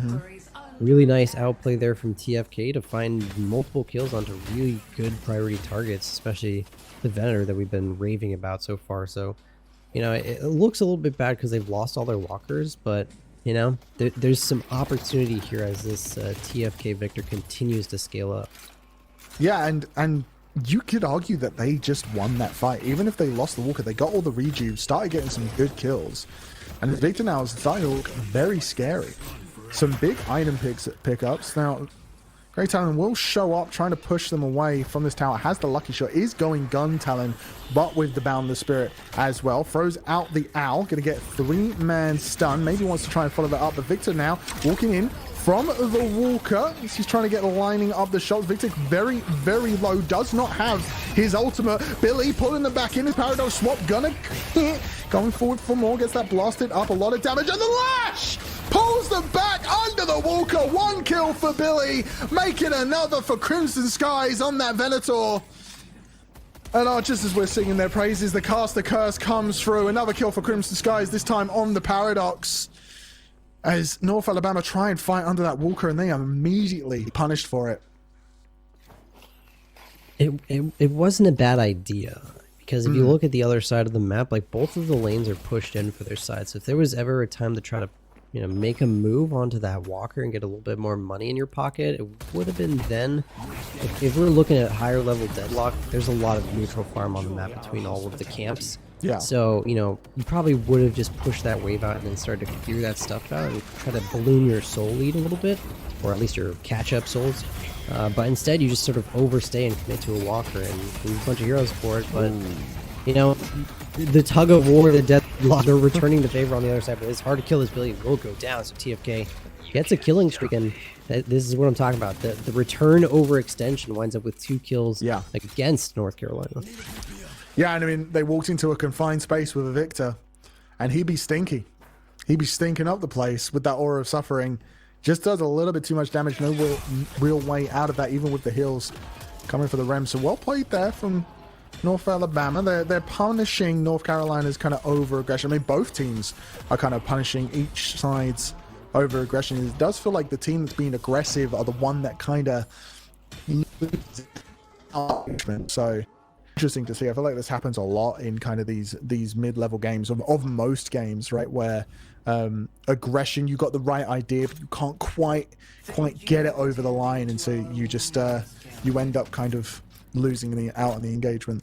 really nice outplay there from TFK to find multiple kills onto really good priority targets, especially the Venator that we've been raving about so far. So it looks a little bit bad because they've lost all their walkers, but, there's some opportunity here as this TFK Victor continues to scale up. Yeah, and you could argue that they just won that fight. Even if they lost the walker, they got all the rejuves, started getting some good kills. And Victor now is starting to look very scary. Some big item pickups. Now, Grey Talon will show up, trying to push them away from this tower. Has the lucky shot, is going Gun Talon, but with the Boundless Spirit as well. Throws out the Owl, going to get 3-man stun. Maybe wants to try and follow that up, but Victor now walking in from the Walker. He's trying to get lining up the shots. Victor very, very low, does not have his ultimate. Billy pulling them back in. His Paradox swap, gonna hit. Going forward for more, gets that blasted up. A lot of damage, and the Lash pulls them back under the Walker. 1 kill for Billy, making another for Crimson Skies on that Venator. And just as we're singing their praises, the Caster Curse comes through. Another kill for Crimson Skies, this time on the Paradox. As North Alabama try and fight under that Walker, and they are immediately punished for it. It wasn't a bad idea, because if you look at the other side of the map, like both of the lanes are pushed in for their side. So if there was ever a time to try to make a move onto that Walker and get a little bit more money in your pocket, it would have been then. If we're looking at higher level Deadlock, there's a lot of neutral farm on the map between all of the camps. Yeah. So, you probably would have just pushed that wave out and then started to clear that stuff out and try to balloon your soul lead a little bit, or at least your catch-up souls. But instead, you just sort of overstay and commit to a Walker and lose a bunch of heroes for it. But, the tug of war, the Deadlock, they're returning the favor on the other side, but it's hard to kill this Billy. It will go down, so TFK gets a killing streak, and this is what I'm talking about. The return overextension winds up with 2 kills against North Carolina. Yeah, and I mean, they walked into a confined space with a Victor, and he'd be stinky. He'd be stinking up the place with that Aura of Suffering. Just does a little bit too much damage. No real way out of that, even with the heals coming for the Rem. So well played there from North Alabama. They're punishing North Carolina's kind of over-aggression. I mean, both teams are kind of punishing each side's over-aggression. It does feel like the team that's being aggressive are the one that kind of So interesting to see. I feel like this happens a lot in kind of these mid-level games of most games, right? Where aggression, you got the right idea, but you can't quite get it over the line, and so you just you end up kind of losing out on the engagement.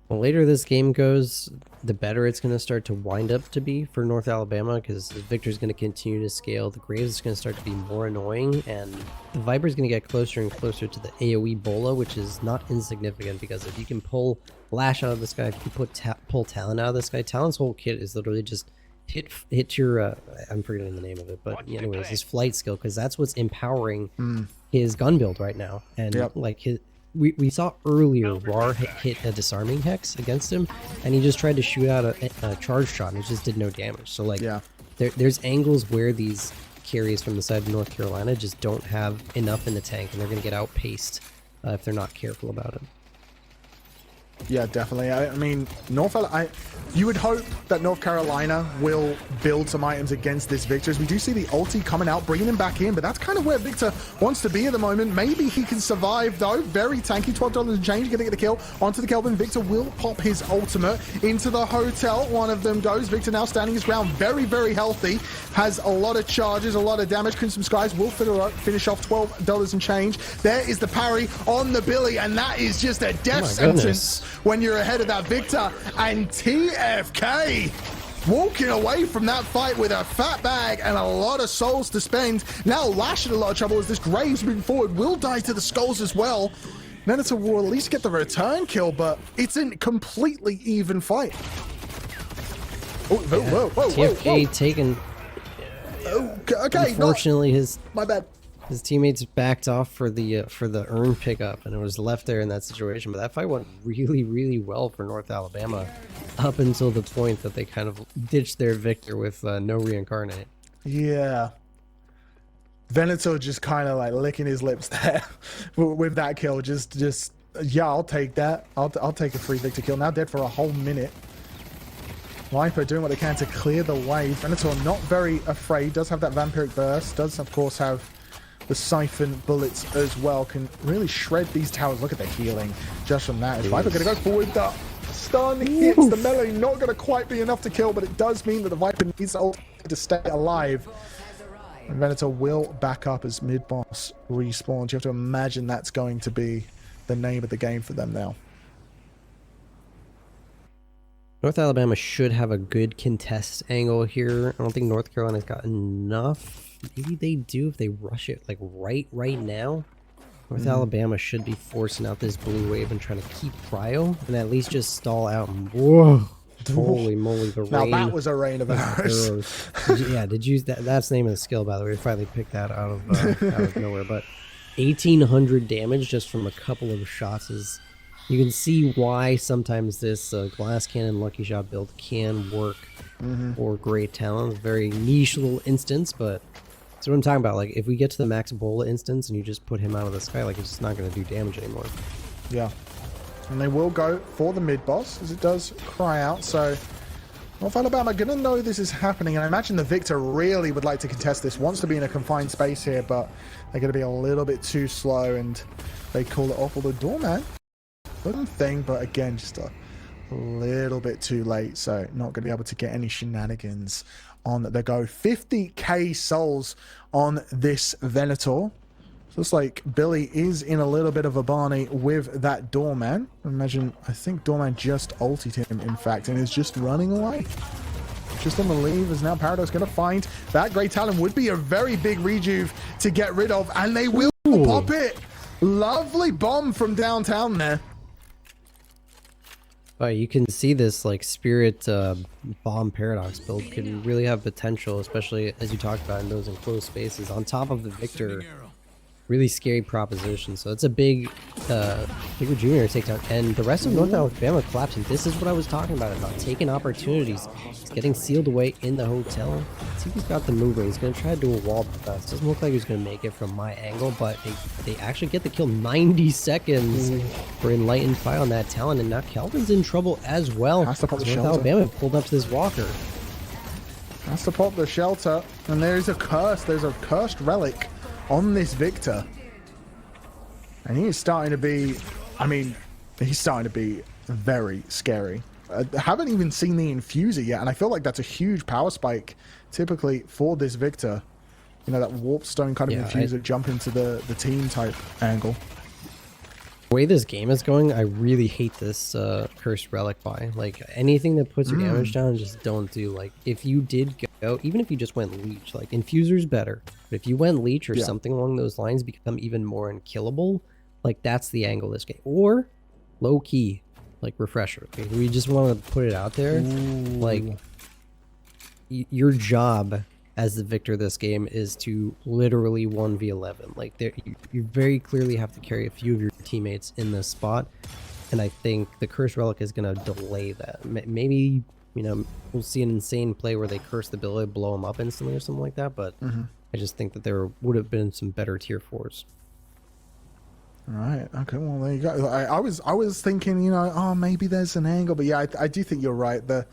The later this game goes, the better it's going to start to wind up to be for North Alabama, because Victor's going to continue to scale, the Graves is going to start to be more annoying, and the Viper's going to get closer and closer to the AoE Bola, which is not insignificant, because if you can pull Lash out of this guy, if you pull Talon out of this guy, Talon's whole kit is literally just hit your, I'm forgetting the name of it, but anyways, his flight skill, because that's what's empowering his gun build right now, and like his... We saw earlier RAR hit a disarming hex against him, and he just tried to shoot out a charge shot, and it just did no damage. So like, there's angles where these carries from the side of North Carolina just don't have enough in the tank, and they're going to get outpaced if they're not careful about it. Yeah, definitely. I mean, you would hope that North Carolina will build some items against this Victor, as we do see the ulti coming out, bringing him back in, but that's kind of where Victor wants to be at the moment. Maybe he can survive, though. Very tanky, $12 and change, gonna get the kill onto the Kelvin. Victor will pop his ultimate into the hotel. One of them goes. Victor now standing his ground, very, very healthy. Has a lot of charges, a lot of damage. Crimson Skies will finish off $12 and change. There is the parry on the Billy, and that is just a death sentence when you're ahead of that Victor. And TFK walking away from that fight with a fat bag and a lot of souls to spend. Now Lash in a lot of trouble as this Graves moving forward will die to the skulls as well. Venator will at least get the return kill, but it's a completely even fight. Oh, whoa, TFK taken. Okay, unfortunately, my bad. His teammates backed off for the urn pickup, and it was left there in that situation. But that fight went really, really well for North Alabama up until the point that they kind of ditched their Victor with no reincarnate. Yeah. Venator just kind of like licking his lips there with that kill. Just yeah, I'll take that. I'll take a free Victor kill. Now dead for a whole minute. Viper doing what they can to clear the way. Venator not very afraid. Does have that vampiric burst. Does of course have the siphon bullets as well. Can really shred these towers. Look at the healing just from that. Is Viper going to go forward? The stun hits the melee. Not going to quite be enough to kill, but it does mean that the Viper needs to stay alive. And Venator will back up as mid-boss respawns. You have to imagine that's going to be the name of the game for them now. North Alabama should have a good contest angle here. I don't think North Carolina's got enough. Maybe they do if they rush it like right now. North Alabama should be forcing out this blue wave and trying to keep cryo and at least just stall out. Whoa! Holy moly, the rain! Now that was a rain of arrows. Did you? That's the name of the skill, by the way. We finally picked that out of nowhere. But 1,800 damage just from a couple of shots is. You can see why sometimes this glass cannon lucky shot build can work for great talent. It's a very niche little instance, but that's what I'm talking about. Like, if we get to the Max Bola instance and you just put him out of the sky, like, it's just not going to do damage anymore. Yeah. And they will go for the mid-boss, as it does cry out. So, North Alabama going to know this is happening. And I imagine the Victor really would like to contest this. Wants to be in a confined space here, but they're going to be a little bit too slow. And they call it off. Although Doorman... thing, but again, just a little bit too late, so not going to be able to get any shenanigans on the go. 50k souls on this Venator. So it's like Billy is in a little bit of a Barney with that Doorman. Imagine, I think Doorman just ulted him, in fact, and is just running away. Just on the leave, is now Paradox going to find that Great Talon. Would be a very big rejuve to get rid of, and they will pop it. Lovely bomb from downtown there. But you can see this like Spirit bomb Paradox build could really have potential, especially as you talked about in those enclosed spaces. On top of the Victor, really scary proposition. So it's a big bigger junior takedown, and the rest of North Alabama collapsing. This is what I was talking about taking opportunities. It's getting sealed away in the hotel. Let's see if he's got the mover. He's going to try to do a wall defense. Doesn't look like he's going to make it from my angle, but they actually get the kill. 90 seconds for Enlightened Fire on that Talon, and now Kelvin's in trouble as well. Has to pop the North shelter. Alabama pulled up to this Walker. Has to pop the shelter, and there is a curse. There's a cursed relic on this Victor. And he is starting to be, I mean, he's starting to be very scary. I haven't even seen the infuser yet, and I feel like that's a huge power spike typically for this Victor. You know, that warp stone kind of infuser, jump into the team type angle. The way this game is going, I really hate this cursed relic buy. Like, anything that puts your damage down, just don't do. Like, if you did go, even if you just went leech, like, infuser's better. But if you went leech or something along those lines, become even more unkillable, like, that's the angle of this game. Or, low key, like, refresher. Okay? We just want to put it out there. Ooh. Like, your job as the victor of this game is to literally 1v11. Like, you very clearly have to carry a few of your teammates in this spot, and I think the curse relic is going to delay that. Maybe, you know, we'll see an insane play where they curse the ability, blow them up instantly or something like that, but I just think that there would have been some better tier 4s. All right. Okay. Well, there you go. I was thinking, you know, oh, maybe there's an angle, but yeah, I do think you're right. The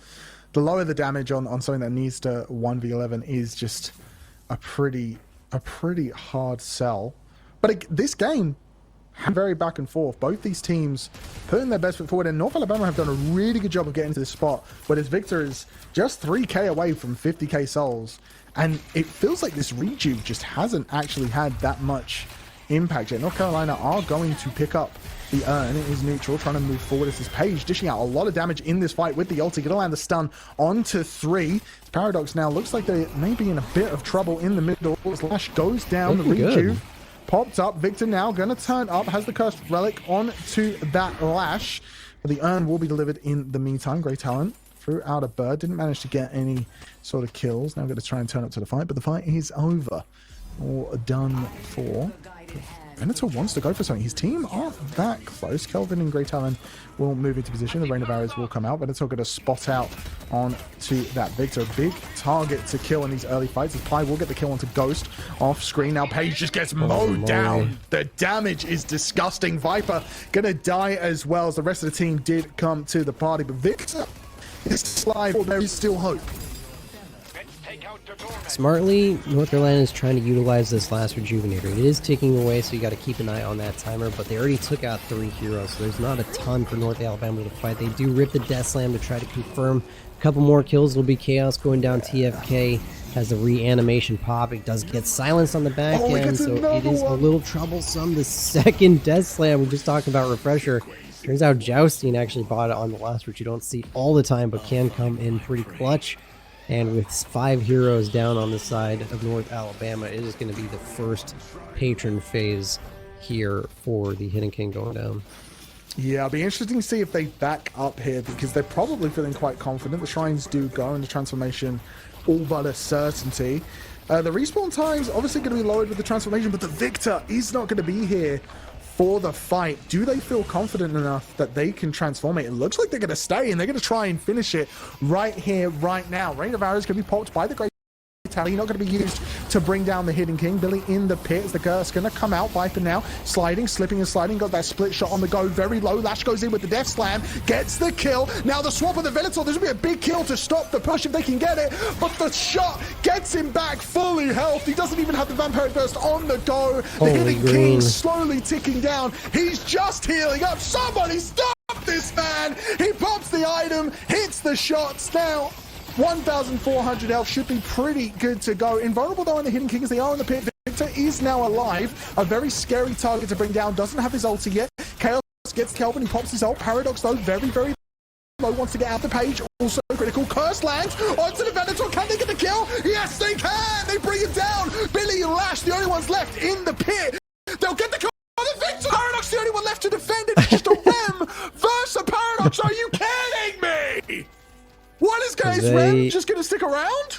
lower the damage on something that needs to 1v11 is just a pretty hard sell. But this game, very back and forth. Both these teams putting their best foot forward, and North Alabama have done a really good job of getting to this spot where this Victor is just 3k away from 50k souls, and it feels like this rejuve just hasn't actually had that much impact yet. North Carolina are going to pick up the urn. It is neutral, trying to move forward. This is Paige dishing out a lot of damage in this fight with the ulti. Gonna land the stun onto 3. Paradox now looks like they may be in a bit of trouble in the middle. Slash goes down. The rejuve popped up. Victor now gonna turn up, has the cursed relic onto that lash. But the urn will be delivered in the meantime. Great talent. Threw out a bird. Didn't manage to get any sort of kills. Now gonna try and turn up to the fight, but the fight is over. All done for. Venator wants to go for something. His team aren't that close. Kelvin and Great Talon will move into position. The Rain of Arrows will come out. Venator going to spot out onto that Victor. Big target to kill in these early fights. As Pi will get the kill onto Ghost off screen. Now Paige just gets mowed down. The damage is disgusting. Viper going to die as well, as the rest of the team did come to the party. But Victor is alive. There is still hope. Smartly, North Carolina is trying to utilize this last rejuvenator. It is ticking away, so you got to keep an eye on that timer, but they already took out 3 heroes, so there's not a ton for North Alabama to fight. They do rip the Death Slam to try to confirm a couple more kills. It'll be Chaos going down. TFK has a reanimation pop. It does get silenced on the back end, so it is a little troublesome. The second Death Slam, we're just talking about refresher. Turns out Jousting actually bought it on the last, which you don't see all the time, but can come in pretty clutch. And with 5 heroes down on the side of North Alabama, it is going to be the first patron phase here for the Hidden King going down. Yeah, it'll be interesting to see if they back up here, because they're probably feeling quite confident. The shrines do go into transformation, all but a certainty. The respawn time's obviously going to be lowered with the transformation, but the Victor is not going to be here for the fight. Do they feel confident enough that they can transform it? It looks like they're going to stay, and they're going to try and finish it right here, right now. Rain of Arrows can be popped by the Great Talon. Not going to be used to bring down the Hidden King. Billy in the pit as the curse going to come out. Viper now sliding, slipping and sliding. Got that split shot on the go. Very low. Lash goes in with the Death Slam. Gets the kill. Now the swap of the Venator. This will be a big kill to stop the push if they can get it. But the shot gets him back fully health. He doesn't even have the Vampiric Burst on the go. The Hidden King slowly ticking down. He's just healing up. Somebody stop this man. He pops the item, hits the shots. Now 1,400 health should be pretty good to go. Invulnerable though in the Hidden King as they are in the pit. Victor is now alive. A very scary target to bring down. Doesn't have his ulti yet. Chaos gets Kelvin. He pops his ult. Paradox though very low. Wants to get out the page. Also critical. Curse lands onto the Venator. Can they get the kill? Yes, they can. They bring it down. Billy and Lash, the only ones left in the pit. They'll get the kill. Oh, the Victor! Paradox, the only one left to defend it. It's just a Rem versus a Paradox. Are you kidding me? What is Rem just going to stick around?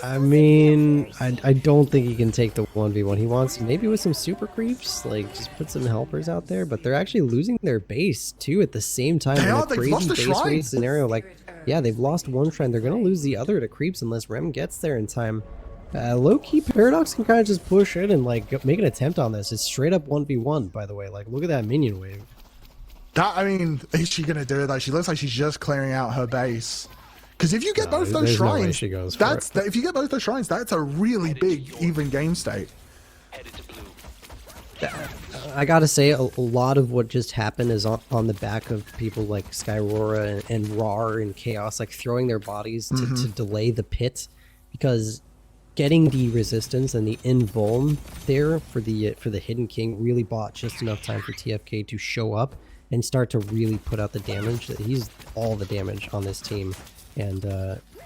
I mean, I don't think he can take the 1v1. He wants maybe with some super creeps, like just put some helpers out there, but they're actually losing their base too at the same time. They are. They've lost the base shrine. raid scenario, like, yeah, they've lost one shrine. They're going to lose the other to creeps unless Rem gets there in time. Low-key, Paradox can kind of just push in and like make an attempt on this. It's straight up 1v1, by the way. Like, look at that minion wave. That, I mean, is she going to do it though? She looks like she's just clearing out her base. Because if you get both those shrines, if you get both those shrines, that's a really big even game state. I gotta say, a lot of what just happened is on the back of people like Skyrora and RAR and Chaos, like throwing their bodies to delay the pit, because getting the resistance and the invuln there for the Hidden King really bought just enough time for TFK to show up and start to really put out the damage. He's all the damage on this team, and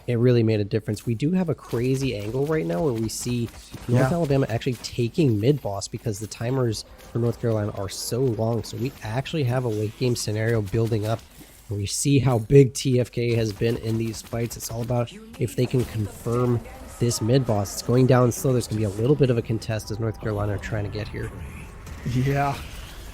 it really made a difference. We do have a crazy angle right now where we see North Alabama actually taking mid-boss because the timers for North Carolina are so long. So we actually have a late-game scenario building up. We see how big TFK has been in these fights. It's all about if they can confirm this mid-boss. It's going down slow. There's going to be a little bit of a contest as North Carolina are trying to get here. Yeah.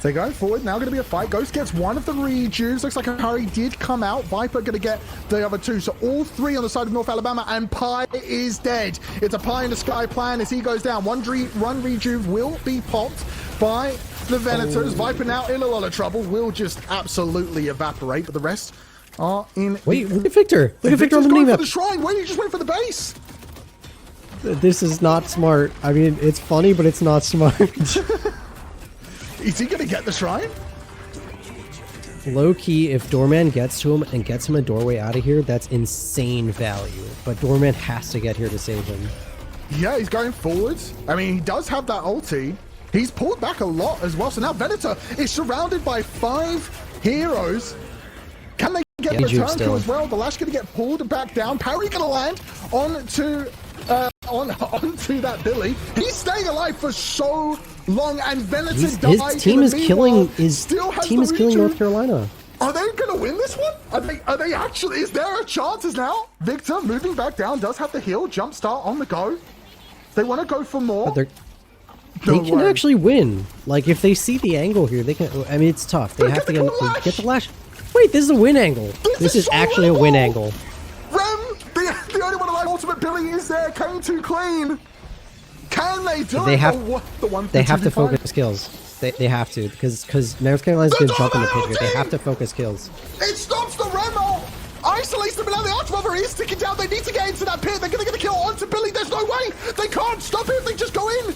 So going forward, now going to be a fight. Ghost gets one of the rejuves. Looks like a hurry did come out. Viper going to get the other two. So all three on the side of North Alabama, and Pi is dead. It's a pie in the sky plan as he goes down. One rejuve will be popped by the Venators. Viper now in a lot of trouble. Will just absolutely evaporate, but the rest are in... Wait, look at Victor. Look at Victor on the going map. for the shrine. Why did you just went for the base? This is not smart. I mean, it's funny, but it's not smart. Is he going to get the shrine? Low key, if Doorman gets to him and gets him a doorway out of here, that's insane value. But Doorman has to get here to save him. Yeah, he's going forwards. I mean, he does have that ulti. He's pulled back a lot as well. So now Venator is surrounded by 5 heroes. Can they get the turn kill as well? The Lash going to get pulled back down. Parry going to land onto that Billy. He's staying alive for so long, and Venator died. His team is killing. His team is killing North Carolina. Are they going to win this one? Are they actually? Is there a chances now? Victor moving back down, does have the heal. Jump start on the go. They want to go for more. They can actually win. Like, if they see the angle here, they can. I mean, it's tough. They have to get the Lash. Wait, this is a win angle. This is actually a win angle. Rem, the only one alive, Ultimate Billy is there. Came too clean. Can they do they it? Have, they have to focus kills. They have to, because North Carolina's going to jump in the pit here. They have to focus kills. It stops the Remo. Isolates them, and now the Archmother is sticking down. They need to get into that pit. They're going to get a kill onto Billy. There's no way. They can't stop it if they just go in.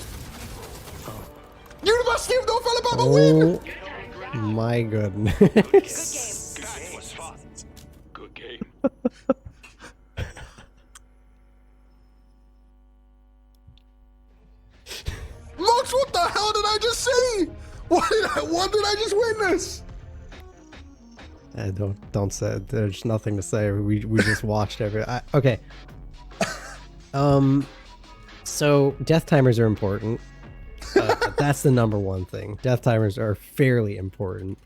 University of North Alabama win. Oh my goodness. Good game. Mox, what the hell did I just see? What did I just witness? Don't say. There's nothing to say. We just watched okay. So death timers are important. That's the number one thing. Death timers are fairly important.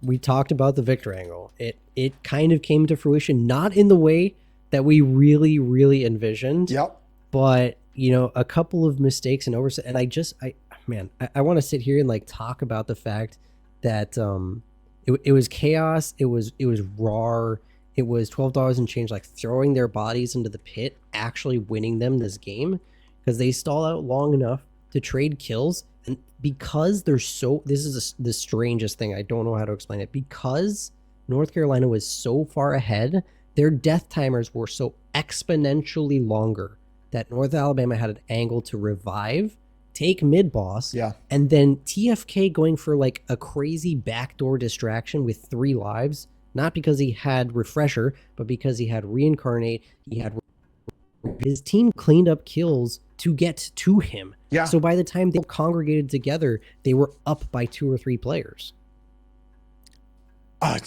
We talked about the Victor angle. It kind of came to fruition, not in the way that we really envisioned. Yep. But you know, a couple of mistakes and oversight, and I want to sit here and like talk about the fact that it was chaos, it was RAR, it was $12 and change, like throwing their bodies into the pit, actually winning them this game, because they stall out long enough to trade kills, and because they're so, this is the strangest thing, I don't know how to explain it, because North Carolina was so far ahead, their death timers were so exponentially longer that North Alabama had an angle to revive, take mid-boss, and then TFK going for like a crazy backdoor distraction with 3 lives, not because he had Refresher, but because he had Reincarnate, his team cleaned up kills to get to him. Yeah. So by the time they congregated together, they were up by 2 or 3 players. I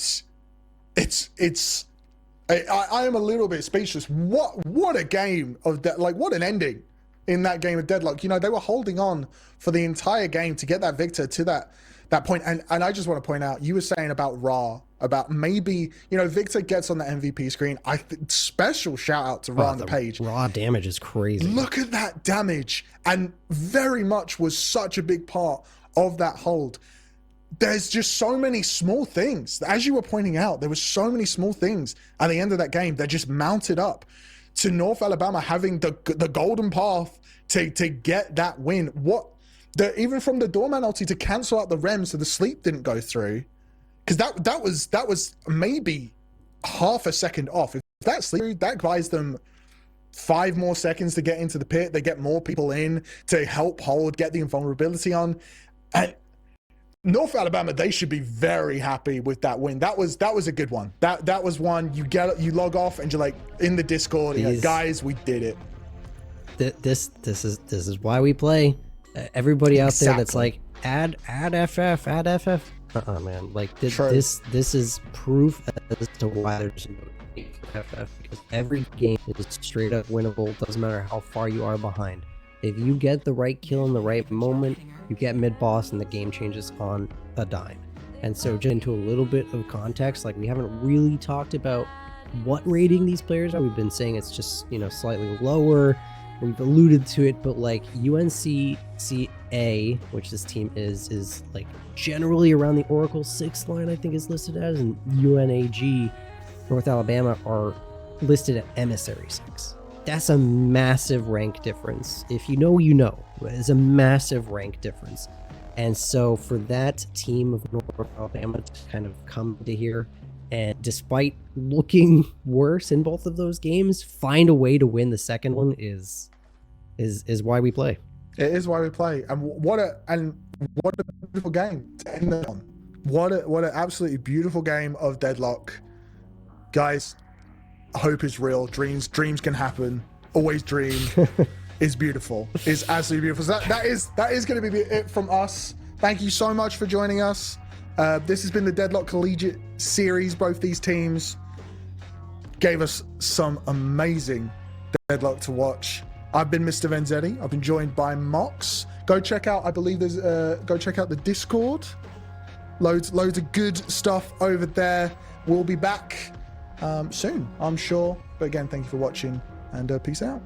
am a little bit speechless. What a game of that! Like, what an ending in that game of Deadlock. You know, they were holding on for the entire game to get that victor to that point. And I just want to point out, you were saying about Ra, about maybe, you know, Victor gets on the MVP screen. Special shout out to Ra on the page. Raw damage is crazy. Look at that damage, and very much was such a big part of that hold. There's just so many small things. As you were pointing out, there was so many small things at the end of that game that just mounted up to North Alabama having the golden path to get that win. Even from the Doorman ulti to cancel out the Rem so the sleep didn't go through, because that was maybe half a second off. If that sleep, that buys them 5 more seconds to get into the pit. They get more people in to help hold, get the invulnerability on, and North Alabama, they should be very happy with that win. That was a good one. That was one you log off and you're like in the Discord, you're like, guys, we did it. This is why we play. Everybody out there that's like add FF, add FF. Man, like this is proof as to why there's no need for FF, because every game is straight up winnable. Doesn't matter how far you are behind. If you get the right kill in the right moment, you get mid-boss and the game changes on a dime. And so just into a little bit of context, like we haven't really talked about what rating these players are. We've been saying it's just, you know, slightly lower. We've alluded to it, but like UNCCA, which this team is like generally around the Oracle 6 line, I think is listed as, and UNAG, North Alabama, are listed at Emissary 6. That's a massive rank difference. If you know, you know. It's a massive rank difference. And so for that team of North Alabama to kind of come to here, and despite looking worse in both of those games, find a way to win the second one is why we play. It is why we play. And what a beautiful game to end it on. What an absolutely beautiful game of Deadlock. Guys, hope is real. Dreams can happen. Always dream. Is beautiful. Is absolutely beautiful. So that is going to be it from us. Thank you so much for joining us. This has been the Deadlock Collegiate Series. Both these teams gave us some amazing Deadlock to watch. I've been Mr. Venzetti. I've been joined by Mox. Go check out, I believe there's go check out the Discord. Loads of good stuff over there. We'll be back soon, I'm sure. But again, thank you for watching, and peace out.